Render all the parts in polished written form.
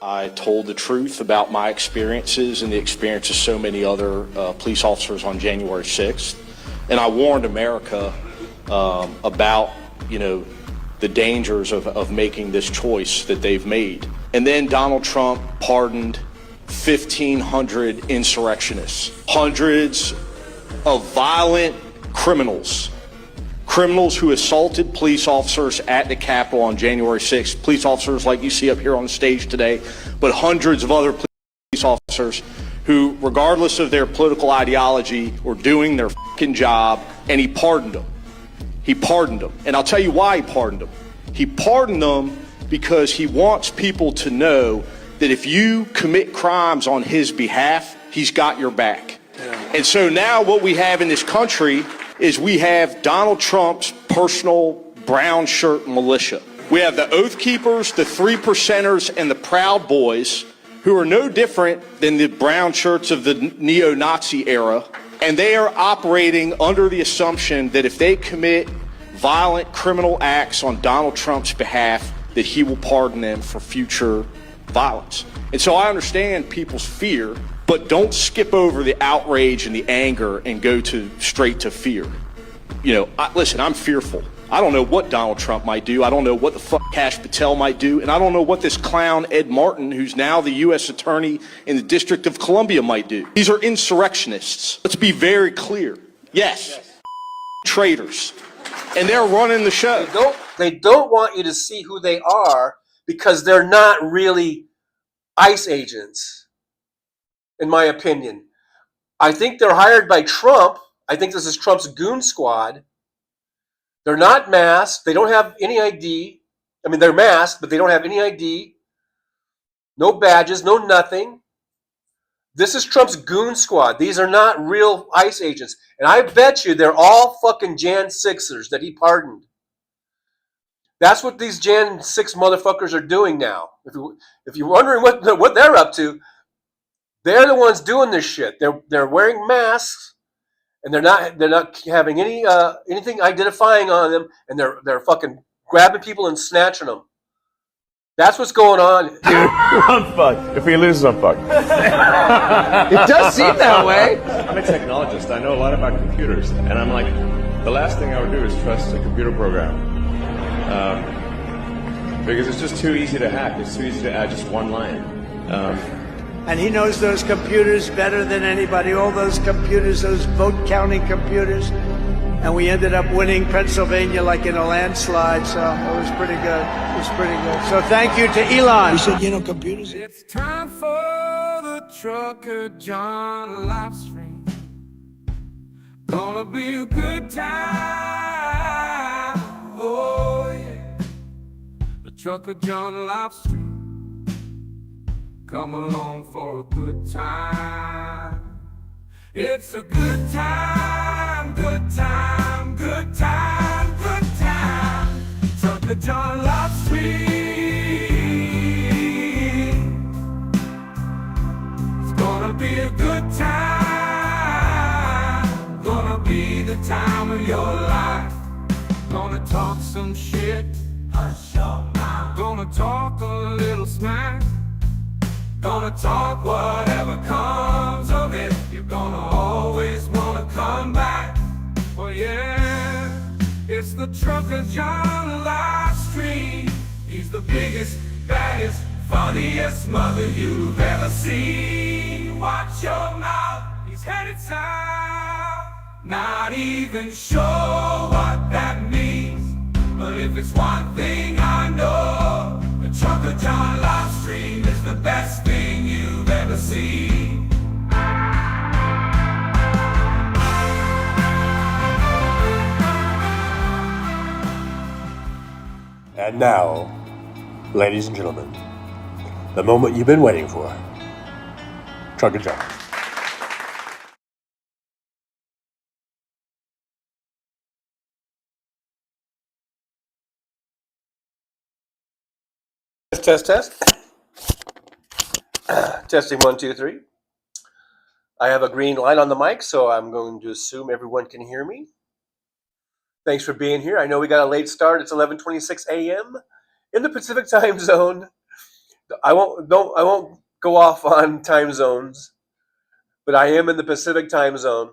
I told the truth about my experiences and the experience of so many other police officers on January 6th. And I warned America about, the dangers of making this choice that they've made. And then Donald Trump pardoned 1,500 insurrectionists, hundreds of violent criminals who assaulted police officers at the Capitol on January 6th, police officers like you see up here on the stage today, but hundreds of other police officers who, regardless of their political ideology, were doing their fucking job, and he pardoned them. He pardoned them. And I'll tell you why he pardoned them. He pardoned them because he wants people to know that if you commit crimes on his behalf, he's got your back. Yeah. And so now what we have in this country is we have Donald Trump's personal brown shirt militia. We have the Oath Keepers, the Three Percenters, and the Proud Boys, who are no different than the brown shirts of the neo-Nazi era. And they are operating under the assumption that if they commit violent criminal acts on Donald Trump's behalf, that he will pardon them for future violence. And so I understand people's fear, but don't skip over the outrage and the anger and go straight to fear. Listen, I'm fearful. I don't know what Donald Trump might do. I don't know what the fuck Kash Patel might do. And I don't know what this clown Ed Martin, who's now the U.S. attorney in the District of Columbia, might do. These are insurrectionists. Let's be very clear. Yes. Traitors. And they're running the show. They don't want you to see who they are because they're not really ICE agents, in my opinion. I think they're hired by Trump. I think this is Trump's goon squad. They're not masked. They don't have any ID. I mean, they're masked, but they don't have any ID. No badges, no nothing. This is Trump's goon squad. These are not real ICE agents. And I bet you they're all fucking Jan 6ers that he pardoned. That's what these Jan 6 motherfuckers are doing now. If you're wondering what they're up to, they're the ones doing this shit. They're wearing masks, and they're not having anything identifying on them, and they're fucking grabbing people and snatching them. That's what's going on. Dude, I'm fucked. If he loses, I'm fucked. It does seem that way. I'm a technologist. I know a lot about computers. And I'm like, the last thing I would do is trust a computer program. Because it's just too easy to hack. It's too easy to add just one line. And he knows those computers better than anybody, all those computers, those vote-counting computers. And we ended up winning Pennsylvania like in a landslide, so it was pretty good. It was pretty good. So thank you to Elon. He said, computers. It's time for the Trucker John live stream. Gonna be a good time. Oh yeah. The Trucker John live stream. Come along for a good time. It's a good time, good time, good time, good time. Trucker John live stream. It's gonna be a good time. Gonna be the time of your life. Gonna talk some shit. Hush your mouth. Gonna talk a little smack. Gonna talk whatever comes of it. You're gonna always wanna come back. Well, yeah, it's the Trucker John live stream. He's the biggest, baddest, funniest mother you've ever seen. Watch your mouth, he's headed south. Not even sure what that means, but if it's one thing I know, the Trucker John live stream is the best thing you've ever seen. And now, ladies and gentlemen, the moment you've been waiting for. Trucker John. Test. Testing 1, 2, 3. I have a green light on the mic, so I'm going to assume everyone can hear me. Thanks for being here. I know we got a late start. It's 11:26 a.m. in the Pacific time zone. I won't go off on time zones, but I am in the Pacific time zone.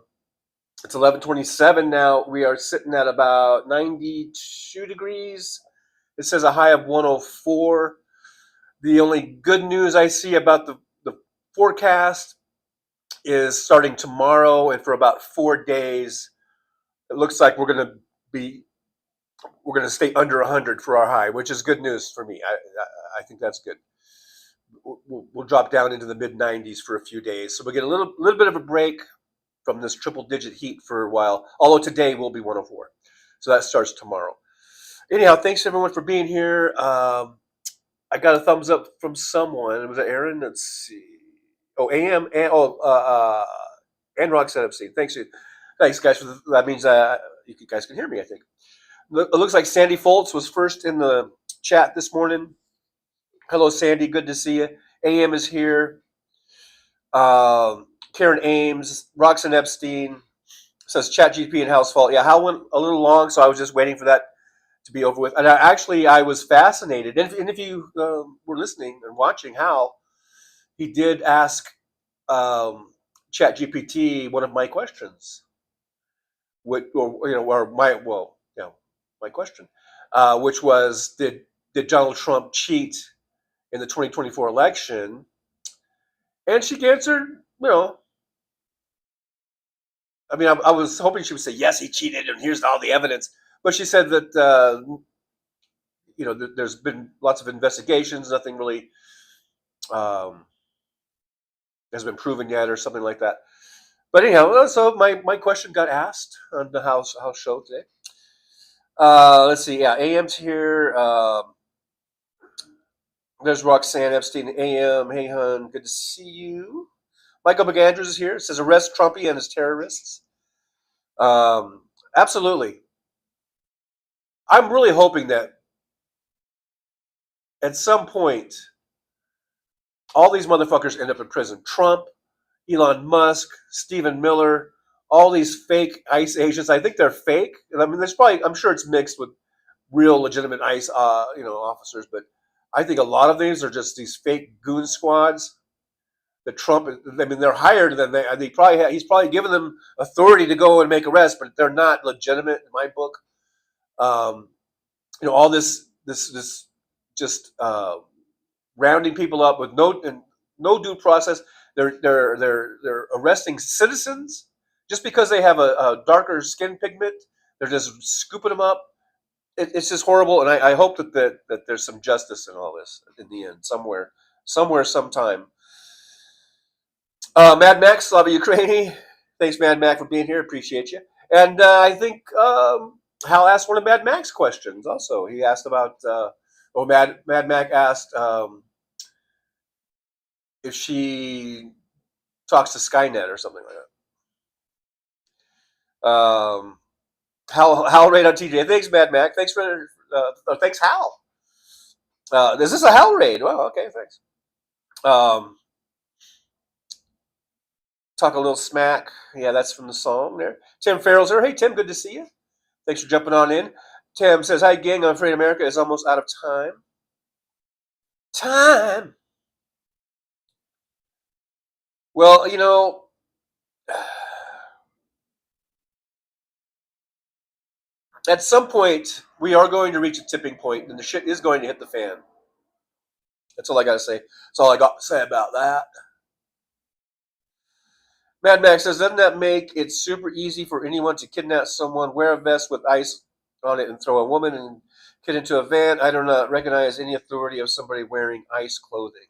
It's 11:27 now. We are sitting at about 92 degrees. It says a high of 104. The only good news I see about the forecast is starting tomorrow and for about 4 days, it looks like we're going to stay under 100 for our high, which is good news for me. I think that's good. We'll drop down into the mid 90s for a few days, so we'll get a little bit of a break from this triple digit heat for a while. Although today will be 104, so that starts tomorrow. Anyhow, thanks everyone for being here. I got a thumbs up from someone. Was it Aaron? Let's see. Oh, AM and and Roxanne Epstein. Thanks guys for that means you guys can hear me. I think it looks like Sandy Foltz was first in the chat this morning. Hello, Sandy. Good to see you. AM is here. Karen Ames, Roxanne Epstein says ChatGPT and Hal's fault. Yeah, Hal went a little long, so I was just waiting for that to be over with. And I was fascinated. And if you were listening and watching Hal, he did ask ChatGPT one of my questions. My question, which was, did Donald Trump cheat in the 2024 election? And she answered, I mean, I was hoping she would say, yes, he cheated, and here's all the evidence. But she said that, there's been lots of investigations, nothing really has been proven yet or something like that. But anyhow, so my question got asked on the house show today. Let's see. Yeah, AM's here. There's Roxanne Epstein, AM. Hey, hun. Good to see you. Michael McAndrews is here. It says, arrest Trumpy and his terrorists. Absolutely. I'm really hoping that at some point, all these motherfuckers end up in prison. Trump, Elon Musk, Stephen Miller, all these fake ICE agents. I think they're fake. I mean, I'm sure it's mixed with real legitimate ICE, officers, but I think a lot of these are just these fake goon squads that Trump, I mean, they're hired and then he's probably given them authority to go and make arrests, but they're not legitimate in my book. All this just rounding people up with no due process. They're arresting citizens just because they have a darker skin pigment. They're just scooping them up. It's just horrible, and I hope that there's some justice in all this in the end, somewhere, sometime. Mad Max, Slava Ukraini. Thanks, Mad Mac, for being here. Appreciate you. And I think Hal asked one of Mad Mac's questions also. He asked about, Mad Mac asked if she talks to Skynet or something like that. Hal raid on TJ. Thanks, Mad Mac. Thanks thanks, Hal. Is this a Hal raid? Well, okay, thanks. Talk a little smack. Yeah, that's from the song there. Tim Farrell's here. Hey, Tim, good to see you. Thanks for jumping on in. Tim says, hi, gang. I'm afraid America is almost out of time. Well, at some point, we are going to reach a tipping point, and the shit is going to hit the fan. That's all I got to say. That's all I got to say about that. Mad Max says, doesn't that make it super easy for anyone to kidnap someone, wear a vest with ice on it, and throw a woman and kid into a van? I do not recognize any authority of somebody wearing ice clothing.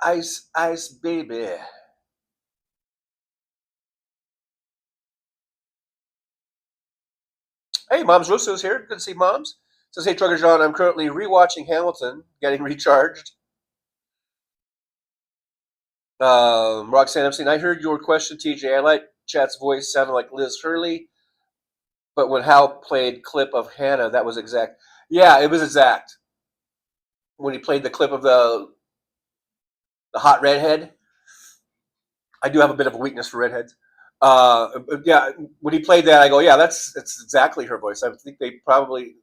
Ice, baby. Hey, Moms Russo's here. Good to see Moms. Says, hey, Trucker John, I'm currently rewatching Hamilton, getting recharged. Roxanne Epstein, I heard your question, TJ. I like Chat's voice, sounded like Liz Hurley. But when Hal played clip of Hannah, that was exact. Yeah, it was exact. When he played the clip of the hot redhead. I do have a bit of a weakness for redheads. Yeah, when he played that, I go, yeah, that's exactly her voice. I think it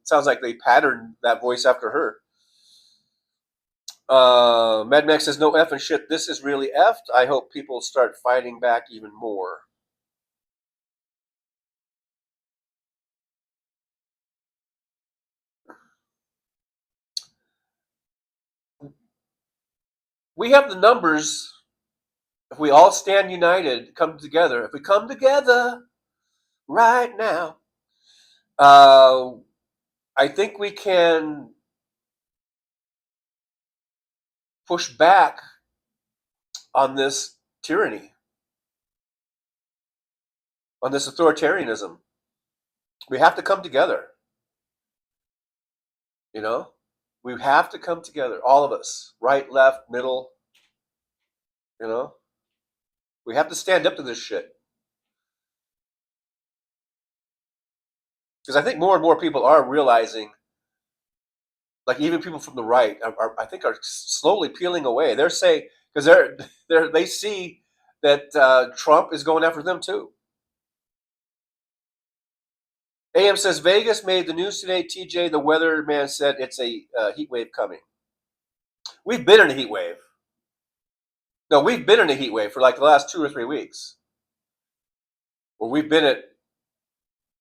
sounds like they patterned that voice after her. Mad Max says, no effing shit. This is really effed. I hope people start fighting back even more. We have the numbers. If we all stand united, come together. If we come together right now, I think we can push back on this tyranny, on this authoritarianism. We have to come together. You know, we have to come together, all of us, right, left, middle. You know, we have to stand up to this shit. Because I think more and more people are realizing, like even people from the right, I think are slowly peeling away. They're saying, because they see that Trump is going after them too. AM says Vegas made the news today. TJ, the weatherman, said it's a heat wave coming. We've been in a heat wave. No, we've been in a heat wave for like the last 2 or 3 weeks. Where we've been at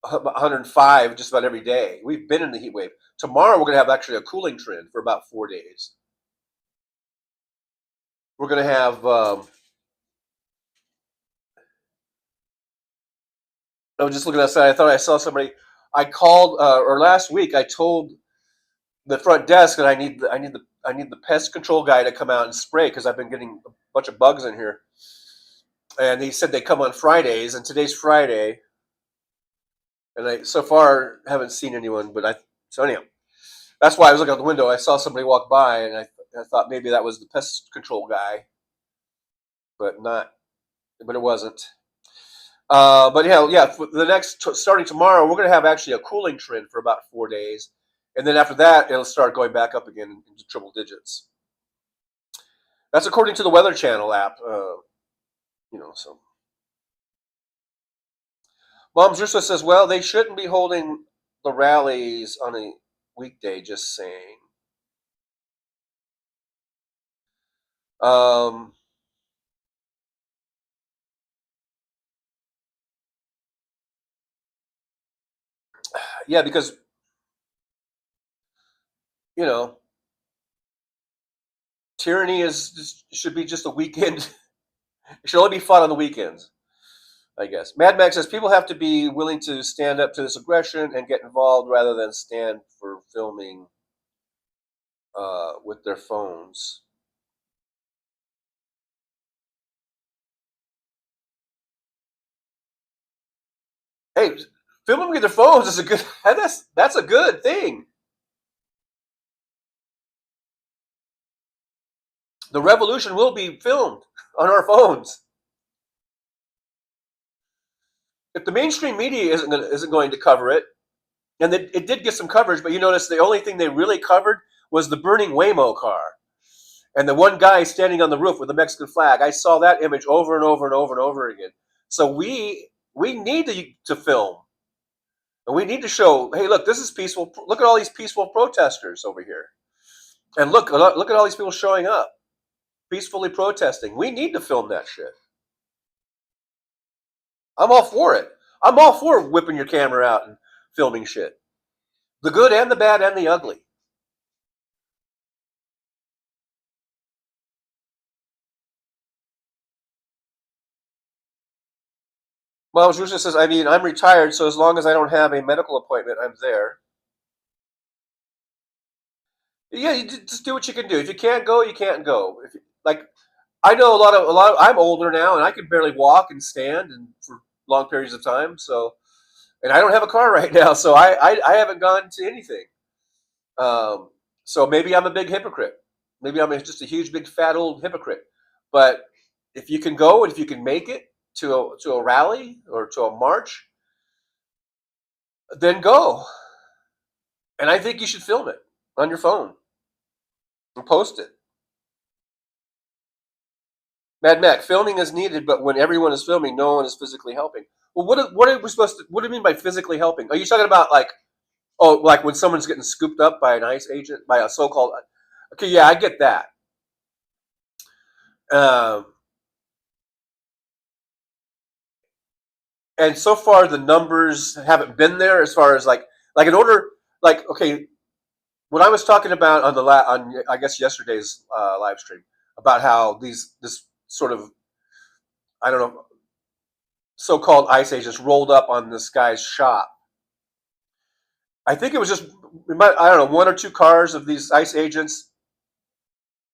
105 just about every day. We've been in the heat wave. Tomorrow we're going to have actually a cooling trend for about 4 days. We're going to have. I was just looking outside. I thought I saw somebody. I called, or last week I told the front desk that I need the pest control guy to come out and spray because I've been getting a bunch of bugs in here. And he said they come on Fridays, and today's Friday. And I so far haven't seen anyone, so anyhow, that's why I was looking out the window. I saw somebody walk by, and I thought maybe that was the pest control guy, but it wasn't. But yeah, for the starting tomorrow, we're going to have actually a cooling trend for about 4 days, and then after that, it'll start going back up again into triple digits. That's according to the Weather Channel app. So. Mom's Russo says, well, they shouldn't be holding the rallies on a weekday, just saying. Yeah, because, tyranny should be just a weekend. It should only be fought on the weekends, I guess. Mad Max says people have to be willing to stand up to this aggression and get involved rather than stand for filming with their phones. Hey, filming with their phones is a good. That's a good thing. The revolution will be filmed on our phones. If the mainstream media isn't going to cover it, and it did get some coverage, but you notice the only thing they really covered was the burning Waymo car. And the one guy standing on the roof with the Mexican flag. I saw that image over and over and over and over again. So we need to film. And we need to show, hey, look, this is peaceful. Look at all these peaceful protesters over here. And look at all these people showing up, peacefully protesting. We need to film that shit. I'm all for it. I'm all for whipping your camera out and filming shit. The good and the bad and the ugly. Mom's Rooster says, I'm retired, so as long as I don't have a medical appointment, I'm there. Yeah, you just do what you can do. If you can't go, you can't go. I know a lot of. I'm older now, and I can barely walk and stand and for long periods of time. So, and I don't have a car right now, so I haven't gone to anything. So maybe I'm a big hypocrite. Maybe I'm just a huge, big, fat old hypocrite. But if you can go and if you can make it to a rally or to a march, then go. And I think you should film it on your phone and post it. Mad Mac, filming is needed, but when everyone is filming, no one is physically helping. Well, what are we supposed to? What do you mean by physically helping? Are you talking about like when someone's getting scooped up by an ICE agent, by a so-called? Okay, yeah, I get that. Um, and so far the numbers haven't been there as far as like in order, like, okay, what I was talking about on on I guess yesterday's live stream about how this sort of, I don't know, so-called ICE agents rolled up on this guy's shop. I think it was just, I don't know, one or two cars of these ICE agents.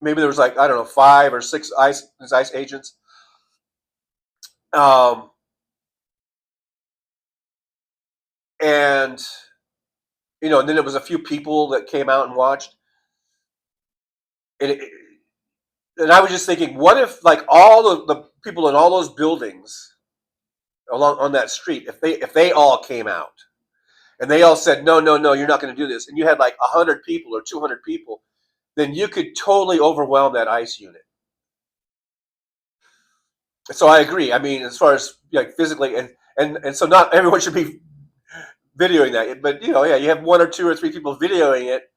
Maybe there was like, I don't know, 5 or 6 ICE agents. And and then it was a few people that came out and watched. And, and I was just thinking, what if like all of the people in all those buildings along on that street, if they all came out and they all said, no, no, no, you're not going to do this, and you had like 100 people or 200 people, then you could totally overwhelm that ICE unit. So I agree. I mean, as far as like physically, and so not everyone should be videoing that, but yeah, you have 1 or 2 or 3 people videoing it,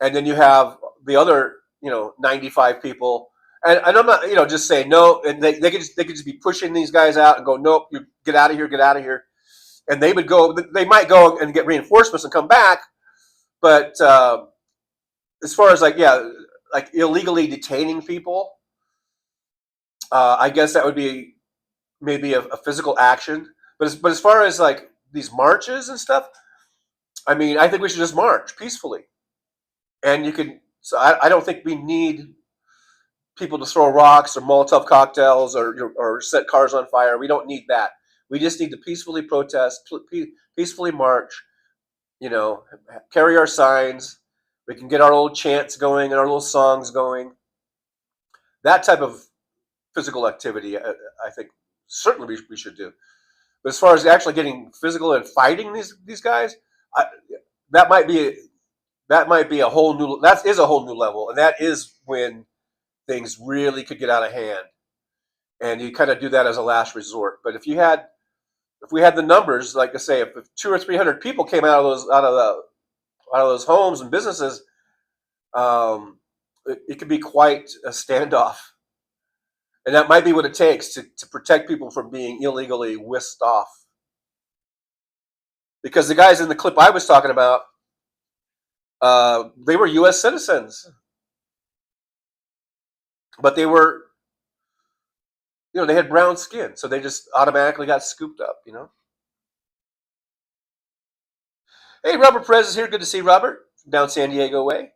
and then you have the other 95 people. And I'm not just saying no, and they could just be pushing these guys out and go, nope, you get out of here, get out of here, and they might go and get reinforcements and come back, but as far as like illegally detaining people, I guess that would be maybe a physical action. But as far as like these marches and stuff, I mean, I think we should just march peacefully, and you can. So I don't think we need people to throw rocks or Molotov cocktails or set cars on fire. We don't need that. We just need to peacefully protest, peacefully march. Carry our signs. We can get our little chants going and our little songs going. That type of physical activity, I think, certainly we should do. But as far as actually getting physical and fighting these guys, that might be a whole new level, and that is when things really could get out of hand. And you kind of do that as a last resort. But if we had the numbers, like I say, if 200 or 300 people came out of those homes and businesses, it could be quite a standoff. And that might be what it takes to protect people from being illegally whisked off. Because the guys in the clip I was talking about, they were U.S. citizens. But they were, they had brown skin. So they just automatically got scooped up, Hey, Robert Perez is here. Good to see Robert down San Diego way.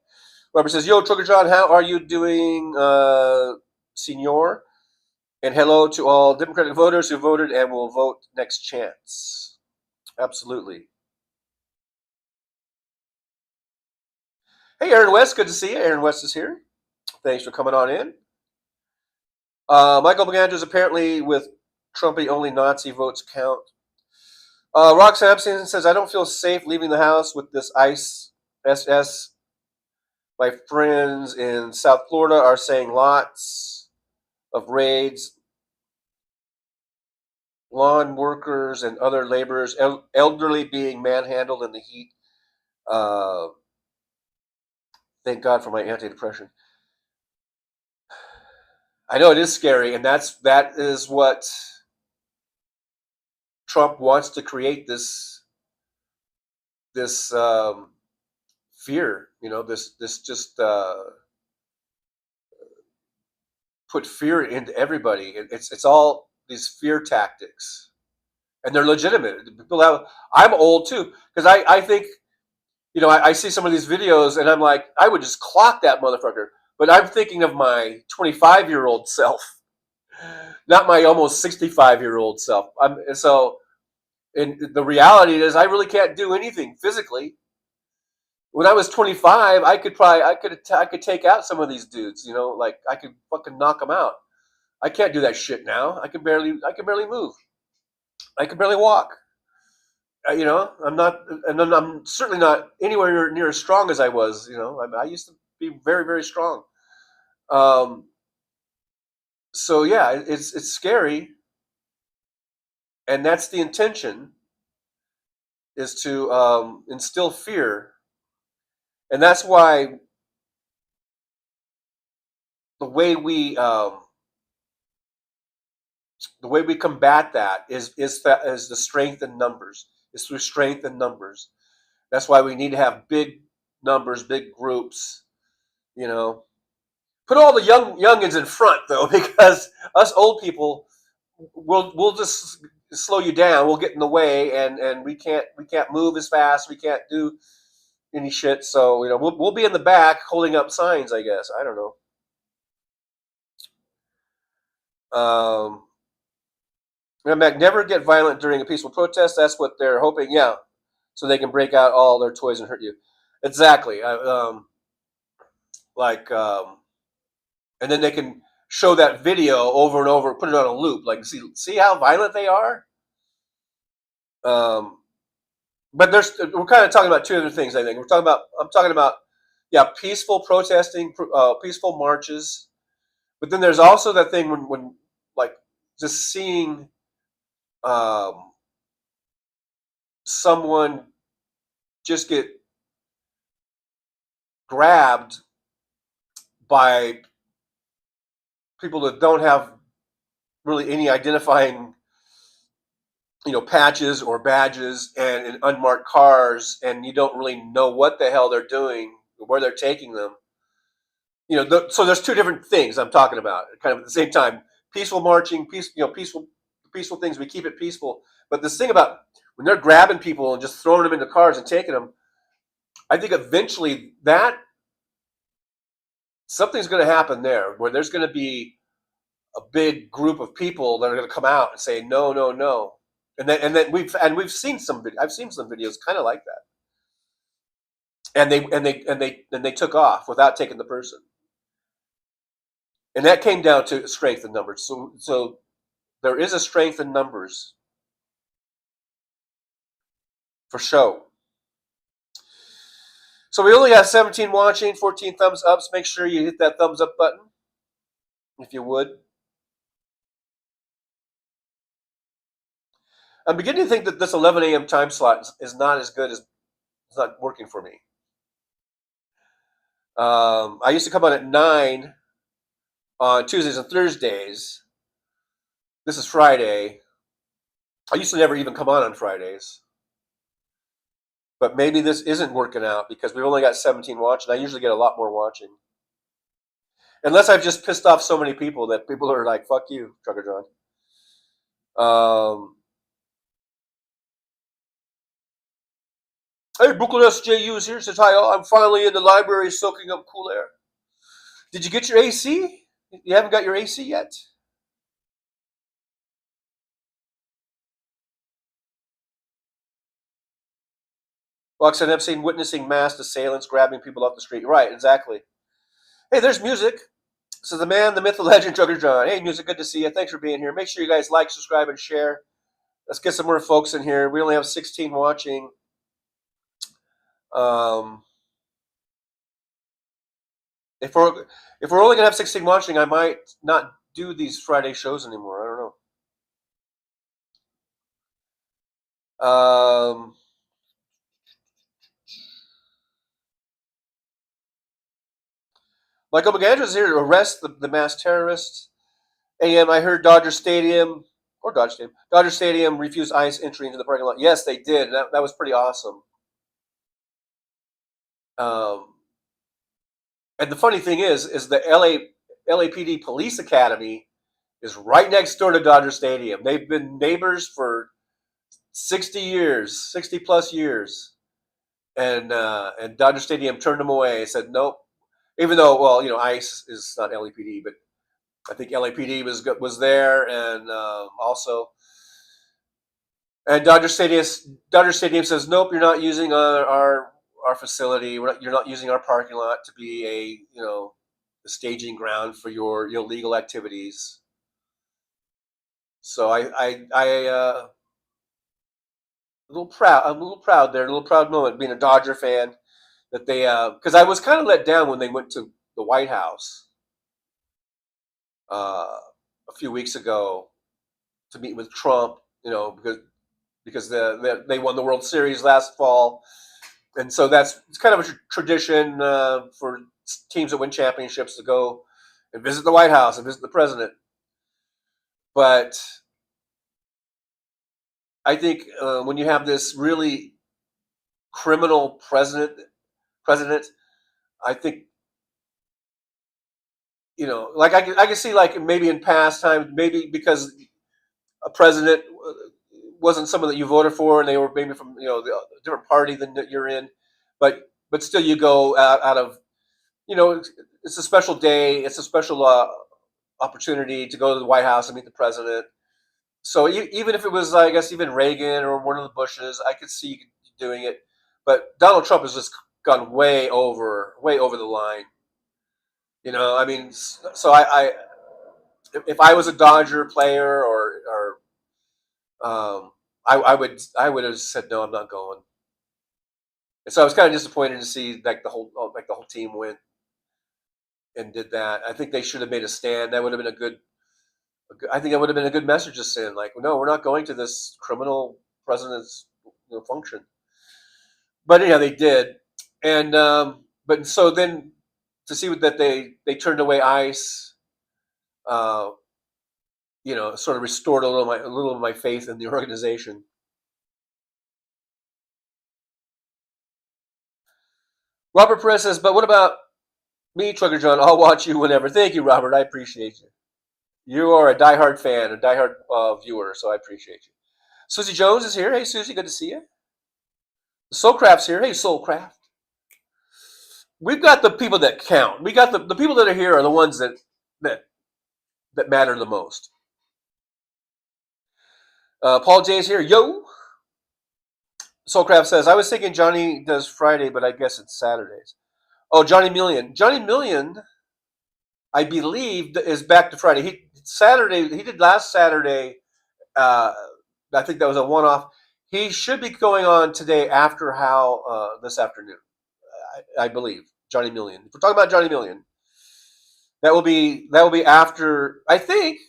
Robert says, yo, Trucker John, how are you doing, senor? And hello to all Democratic voters who voted and will vote next chance. Absolutely. Hey, Aaron West, good to see you. Aaron West is here. Thanks for coming on in. Michael McAndrews, apparently with Trumpy, only Nazi votes count. Rock Sampson says, I don't feel safe leaving the house with this ICE SS. My friends in South Florida are saying lots of raids. Lawn workers and other laborers, elderly being manhandled in the heat. Thank God for my antidepressant. I know it is scary, and that is what Trump wants to create, this fear. This just put fear into everybody. It's all these fear tactics, and they're legitimate. I'm old too, because I think, I see some of these videos and I'm like, I would just clock that motherfucker. But I'm thinking of my 25-year-old self, not my almost 65-year-old self. And the reality is, I really can't do anything physically. When I was 25, I could take out some of these dudes. Like I could fucking knock them out. I can't do that shit now. I can barely move. I can barely walk. I'm not, and I'm certainly not anywhere near as strong as I was. I used to be very, very strong. So yeah, it's scary, and that's the intention, is to instill fear, and that's why the way we the way we combat that is the strength in numbers. It's through strength in numbers. That's why we need to have big numbers, big groups. You know, put all the youngins in front though, because us old people we'll just slow you down. We'll get in the way, and we can't move as fast. We can't do any shit. So we'll be in the back holding up signs. I guess I don't know. Never get violent during a peaceful protest. That's what they're hoping. Yeah, so they can break out all their toys and hurt you. Exactly. And then they can show that video over and over, put it on a loop. Like, see how violent they are. But we're kind of talking about two other things. I think I'm talking about peaceful protesting, peaceful marches. But then there's also that thing when like just seeing someone just get grabbed by people that don't have really any identifying, patches or badges, and in unmarked cars, and you don't really know what the hell they're doing, where they're taking them. So there's two different things I'm talking about, kind of at the same time. Peaceful marching, peaceful things. We keep it peaceful. But this thing about when they're grabbing people and just throwing them into cars and taking them, I think eventually that something's going to happen there, where there's going to be a big group of people that are going to come out and say no, no, no, and then we've seen I've seen some videos kind of like that, and they took off without taking the person, and that came down to strength in numbers. So there is a strength in numbers for show. So we only have 17 watching, 14 thumbs ups. Make sure you hit that thumbs up button, if you would. I'm beginning to think that this 11 a.m. time slot is not as good as it's not working for me. I used to come on at 9 on Tuesdays and Thursdays. This is Friday. I used to never even come on Fridays. But maybe this isn't working out because we've only got 17 watching. I usually get a lot more watching. Unless I've just pissed off so many people that people are like, fuck you, Trucker John. Hey, Brooklyn SJU is here. Says, hi, I'm finally in the library soaking up cool air. Did you get your AC? You haven't got your AC yet? Roxanne Epstein witnessing masked assailants grabbing people off the street. Right, exactly. Hey, there's music. So the man, the myth, the legend, Trucker John. Hey, music, good to see you. Thanks for being here. Make sure you guys like, subscribe, and share. Let's get some more folks in here. We only have 16 watching. If we're only gonna have 16 watching, I might not do these Friday shows anymore. I don't know. Michael McAndrews is here to arrest the mass terrorists. AM, I heard Dodger Stadium refused ICE entry into the parking lot. Yes, they did. That was pretty awesome. And the funny thing is the LAPD Police Academy is right next door to Dodger Stadium. They've been neighbors for 60 plus years. And Dodger Stadium turned them away. Said nope. Even though, well, ICE is not LAPD, but I think LAPD was there, and also, and Dodger Stadium says nope, you're not using our facility. You're not using our parking lot to be a staging ground for your illegal activities. So I'm a little proud. I'm a little proud there. A little proud moment being a Dodger fan. That they, because I was kind of let down when they went to the White House a few weeks ago to meet with Trump, because they won the World Series last fall, and so it's kind of a tradition for teams that win championships to go and visit the White House and visit the president. But I think when you have this really criminal president, I think like I can see like maybe in past times, maybe because a president wasn't someone that you voted for, and they were maybe from a different party than that you're in, but still you go out of it's a special day, it's a special opportunity to go to the White House and meet the president. So even if it was, I guess, even Reagan or one of the Bushes, I could see doing it. But Donald Trump has just gone way over the line. I mean, so if I was a Dodger player or I would have said no, I'm not going. And so I was kind of disappointed to see like the whole team went and did that. I think they should have made a stand. That would have been I think that would have been a good message to send. Like, no, we're not going to this criminal president's function. But anyhow, they did, and but so then to see that they turned away ICE, sort of restored a little of my faith in the organization. Robert Perez says, but what about me, Trucker John? I'll watch you whenever. Thank you, Robert. I appreciate you. You are a diehard fan, a diehard viewer, so I appreciate you. Susie Jones is here. Hey, Susie, good to see you. Soulcraft's here. Hey, Soulcraft. We've got the people that count. We got the people that are here are the ones that matter the most. Paul J is here. Yo. Soulcraft says, I was thinking Johnny does Friday, but I guess it's Saturdays. Oh, Johnny Million. Johnny Million, I believe, is back to Friday. He did last Saturday. I think that was a one-off. He should be going on today after How this afternoon, I believe. Johnny Million. If we're talking about Johnny Million, that will be after, I think.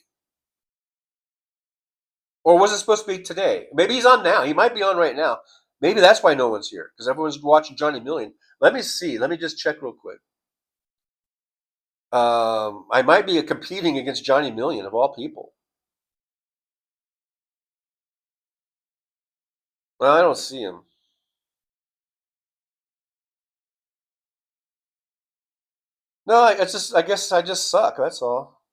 Or was it supposed to be today? Maybe he's on now. He might be on right now. Maybe that's why no one's here, because everyone's watching Johnny Million. Let me see. Let me just check real quick. I might be competing against Johnny Million, of all people. Well, I don't see him. No, I guess I just suck. That's all.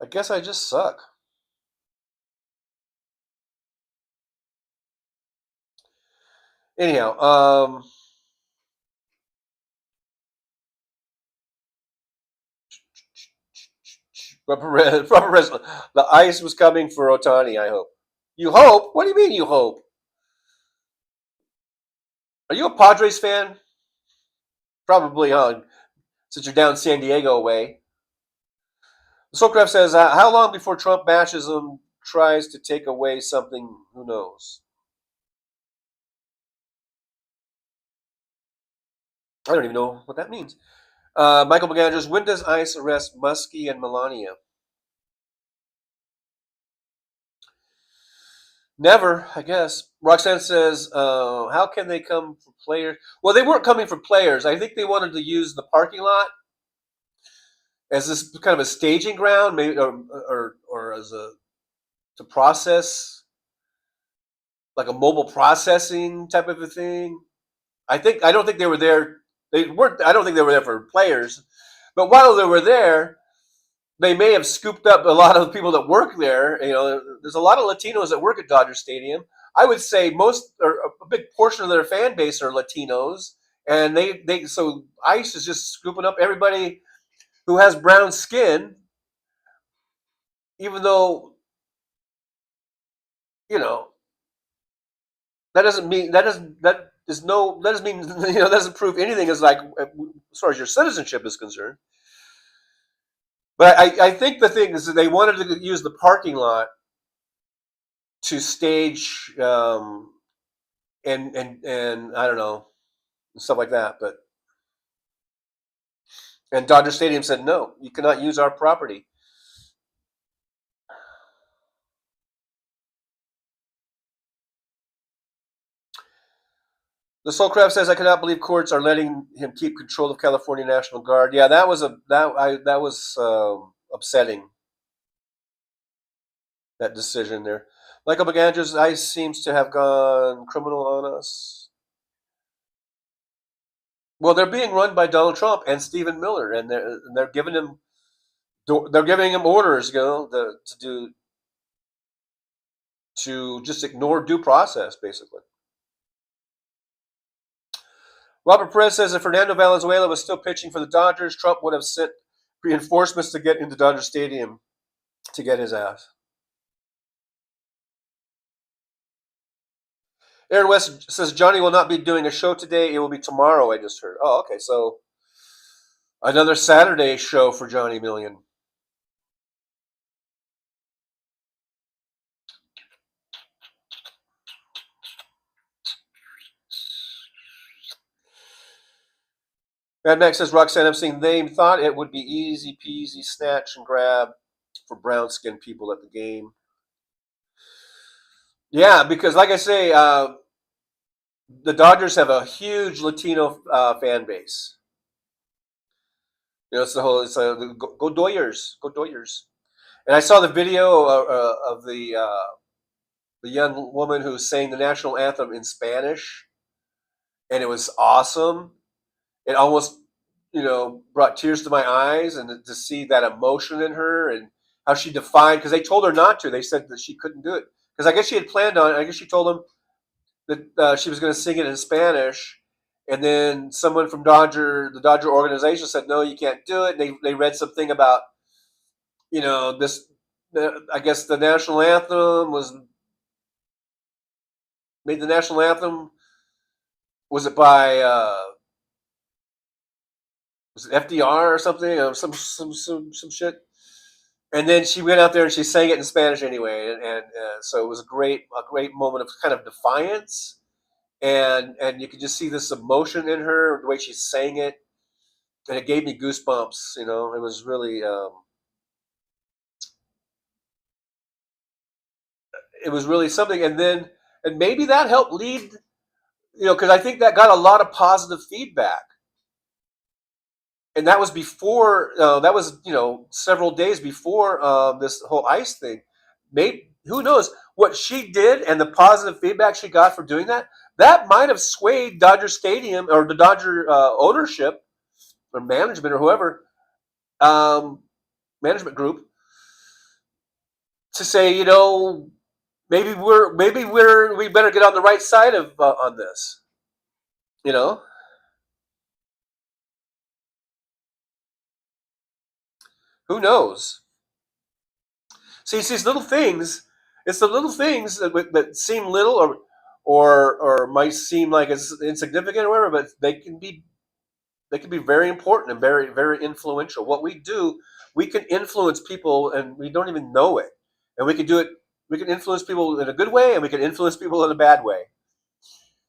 I guess I just suck. Anyhow, the ice was coming for Otani, I hope. You hope? What do you mean you hope? Are you a Padres fan? Probably, huh? Since you're down San Diego way. Soulcraft says, how long before Trump bashes him, tries to take away something? Who knows? I don't even know what that means. Michael McAndrews, when does ICE arrest Muskie and Melania? Never, I guess. Roxanne says, how can they come for players? Well, they weren't coming for players. I think they wanted to use the parking lot as this kind of a staging ground, maybe, or as to process, like a mobile processing type of a thing. I don't think they were there. I don't think they were there for players, but while they were there, they may have scooped up a lot of the people that work there. There's a lot of Latinos that work at Dodger Stadium. I would say a big portion of their fan base are Latinos, and so ICE is just scooping up everybody who has brown skin, even though that doesn't mean that doesn't prove anything as far as your citizenship is concerned. But I think the thing is that they wanted to use the parking lot to stage and I don't know, stuff like that. And Dodger Stadium said, no, you cannot use our property. The Soulcraft says, I cannot believe courts are letting him keep control of California National Guard. Yeah, that was upsetting. that decision there. Michael McAndrews' ice seems to have gone criminal on us. Well, they're being run by Donald Trump and Stephen Miller, and they're giving him orders, to just ignore due process, basically. Robert Perez says if Fernando Valenzuela was still pitching for the Dodgers, Trump would have sent reinforcements to get into Dodger Stadium to get his ass. Aaron West says Johnny will not be doing a show today. It will be tomorrow, I just heard. Oh, okay. So another Saturday show for Johnny Million. Mad Max says Roxanne Epstein, they thought it would be easy peasy snatch and grab for brown skinned people at the game. Yeah, because like I say, the Dodgers have a huge Latino fan base. It's the whole, go Doyers, go Doyers. And I saw the video of the young woman who sang the national anthem in Spanish, and it was awesome. It almost, brought tears to my eyes, and to see that emotion in her and how she defied, because they told her not to. They said that she couldn't do it because I guess she had planned on it. I guess she told them that she was going to sing it in Spanish, and then someone from the Dodger organization said, no, you can't do it. And they read something about, this. I guess the national anthem was made. The national anthem, was it by was it FDR or something, some shit. And then she went out there and she sang it in Spanish anyway, and so it was a great moment of kind of defiance, and you could just see this emotion in her, the way she sang it, and it gave me goosebumps. It was really, something. And maybe that helped lead, because I think that got a lot of positive feedback. And that was before. That was several days before this whole ICE thing. Maybe, who knows what she did and the positive feedback she got for doing that. That might have swayed Dodger Stadium or the Dodger ownership or management or whoever, management group, to say, maybe we better get on the right side of on this. Who knows? See, it's these little things. It's the little things that seem little or might seem like it's insignificant or whatever, but they can be very important and very, very influential. What we do, we can influence people, and we don't even know it. And we can do it. We can influence people in a good way, and we can influence people in a bad way.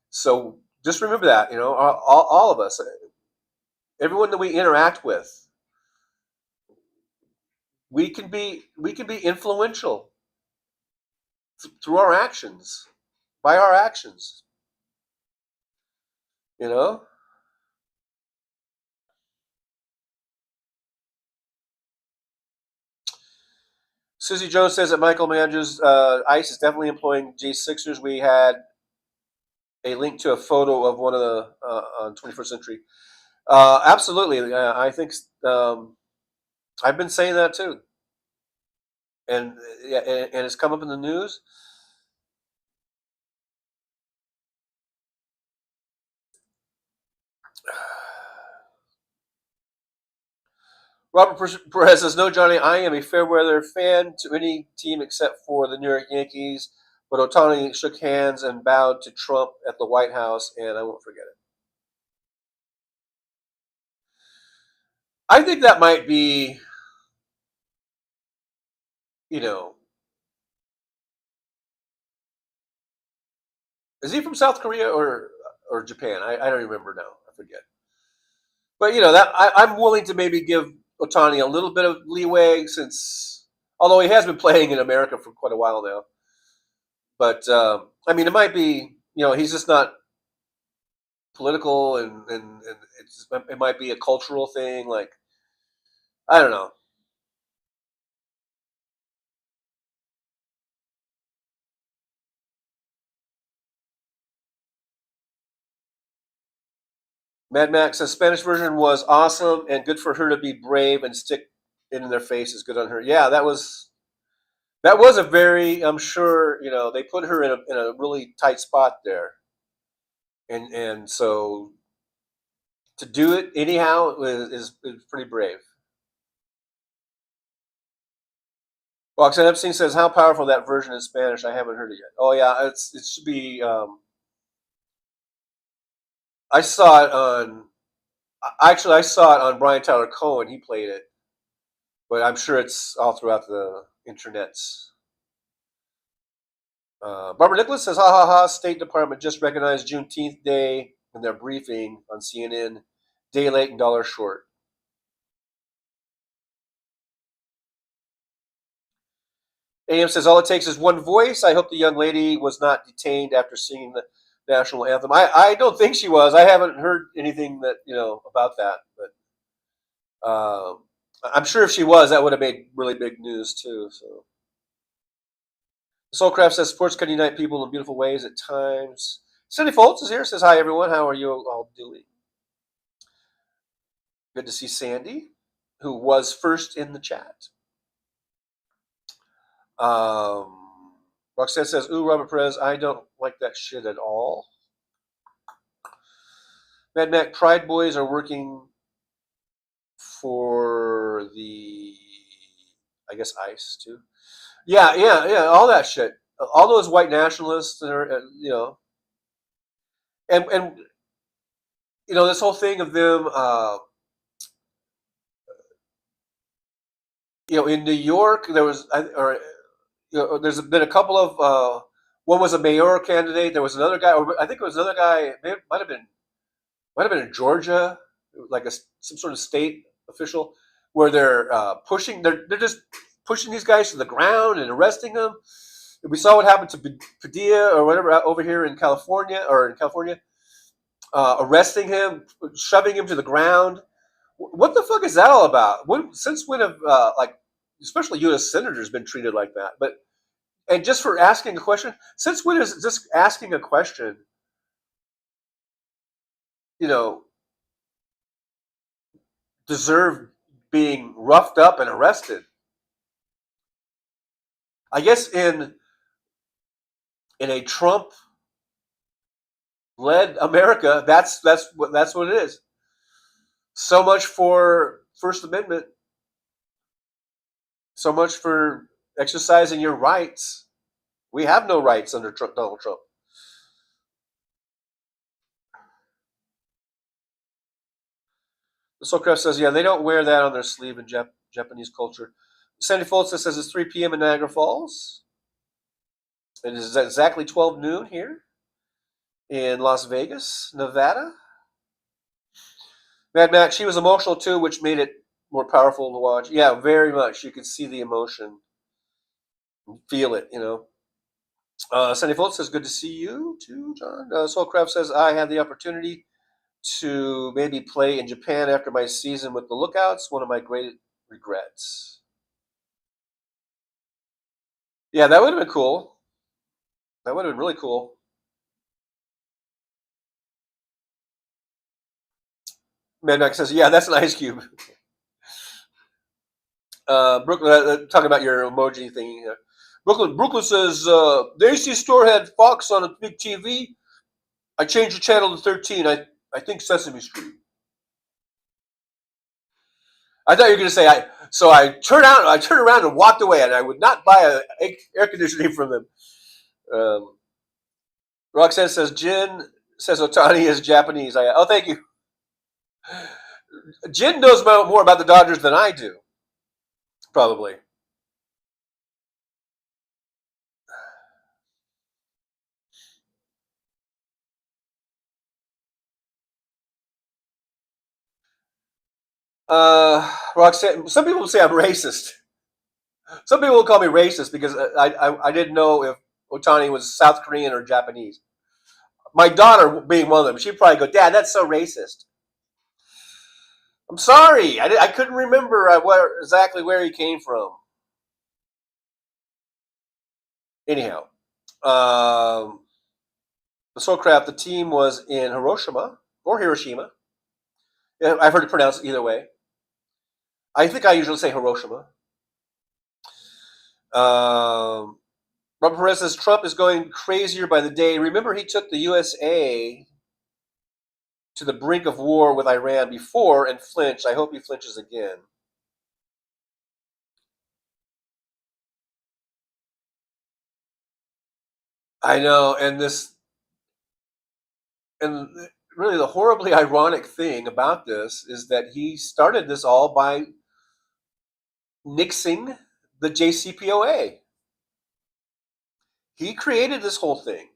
So just remember that, all of us, everyone that we interact with, we can be influential through our actions, by our actions. Susie Jones says that Michael Mandrews ICE is definitely employing G6ers. We had a link to a photo of one of the on 21st Century. Absolutely, I think I've been saying that too, and it's come up in the news. Robert Perez says, no, Johnny, I am a fair weather fan to any team except for the New York Yankees, but Ohtani shook hands and bowed to Trump at the White House, and I won't forget it. I think that might be, is he from South Korea or Japan? I don't remember now. I forget. But that I'm willing to maybe give Ohtani a little bit of leeway, since, although he has been playing in America for quite a while now. But I mean, it might be, he's just not political, and it might be a cultural thing. Like, I don't know. Mad Max says Spanish version was awesome and good for her to be brave and stick it in their faces. Good on her. Yeah, that was a very. I'm sure they put her in a really tight spot there, and so to do it anyhow is pretty brave. Roxanne Epstein says, "How powerful that version in Spanish? I haven't heard it yet." Oh yeah, it should be. I saw it on. Actually, I saw it on Brian Tyler Cohen. He played it, but I'm sure it's all throughout the internets. Barbara Nicholas says, "Ha ha ha! State Department just recognized Juneteenth Day in their briefing on CNN. Day late and dollar short." AM says, "All it takes is one voice. I hope the young lady was not detained after singing the national anthem." I don't think she was. I haven't heard anything that about that, but I'm sure if she was, that would have made really big news too. So, Soulcraft says, "Sports can unite people in beautiful ways at times." Cindy Foltz is here. Says, "Hi everyone. How are you all doing?" Good to see Sandy, who was first in the chat. Roxanne says, "Ooh, Robert Perez, I don't like that shit at all." Mad Mac Pride Boys are working for the, I guess, ICE too. Yeah, all that shit. All those white nationalists that are, and this whole thing of them, in New York, there was, there's been a couple of, one was a mayoral candidate. There was another guy, or I think it was another guy. It might have been in Georgia, like some sort of state official, where they're they're just pushing these guys to the ground and arresting them. And we saw what happened to Padilla or whatever over here in California, arresting him, shoving him to the ground. What the fuck is that all about? Since when have especially U.S. senators been treated like that? And just for asking a question, since when is just asking a question, deserve being roughed up and arrested? I guess in a Trump-led America, that's what it is. So much for First Amendment. So much for exercising your rights. We have no rights under Donald Trump. The Soulcraft says, "Yeah, they don't wear that on their sleeve in Japanese culture." Sandy Foltz says it's 3 p.m. in Niagara Falls. It is exactly 12 noon here in Las Vegas, Nevada. Mad Max, she was emotional too, which made it more powerful to watch. Yeah, very much. You could see the emotion, feel it. Sandy Foltz says, "Good to see you too, John." Soulcraft says, "I had the opportunity to maybe play in Japan after my season with the Lookouts. One of my great regrets." Yeah, that would have been cool. That would have been really cool. Mad Max says, "Yeah, that's an ice cube." Brooklyn, talking about your emoji thing. Brooklyn says, "The AC store had Fox on a big TV. I changed the channel to 13. I think Sesame Street." I thought you were going to say, I turned around and walked away, and I would not buy air conditioning from them. Roxanne says, "Jin says Otani is Japanese." Oh, thank you. Jin knows more about the Dodgers than I do, probably. Roxanne, some people say I'm racist. Some people will call me racist because I didn't know if Otani was South Korean or Japanese. My daughter being one of them, she'd probably go, "Dad, that's so racist." I'm sorry, I couldn't remember exactly where he came from. Anyhow, the Soulcraft, the team was in Hiroshima. Yeah, I've heard it pronounced either way. I think I usually say Hiroshima. Robert Perez says Trump is going crazier by the day. Remember, he took the USA to the brink of war with Iran before and flinched. I hope he flinches again. I know, and really the horribly ironic thing about this is that he started this all by nixing the JCPOA. He created this whole thing,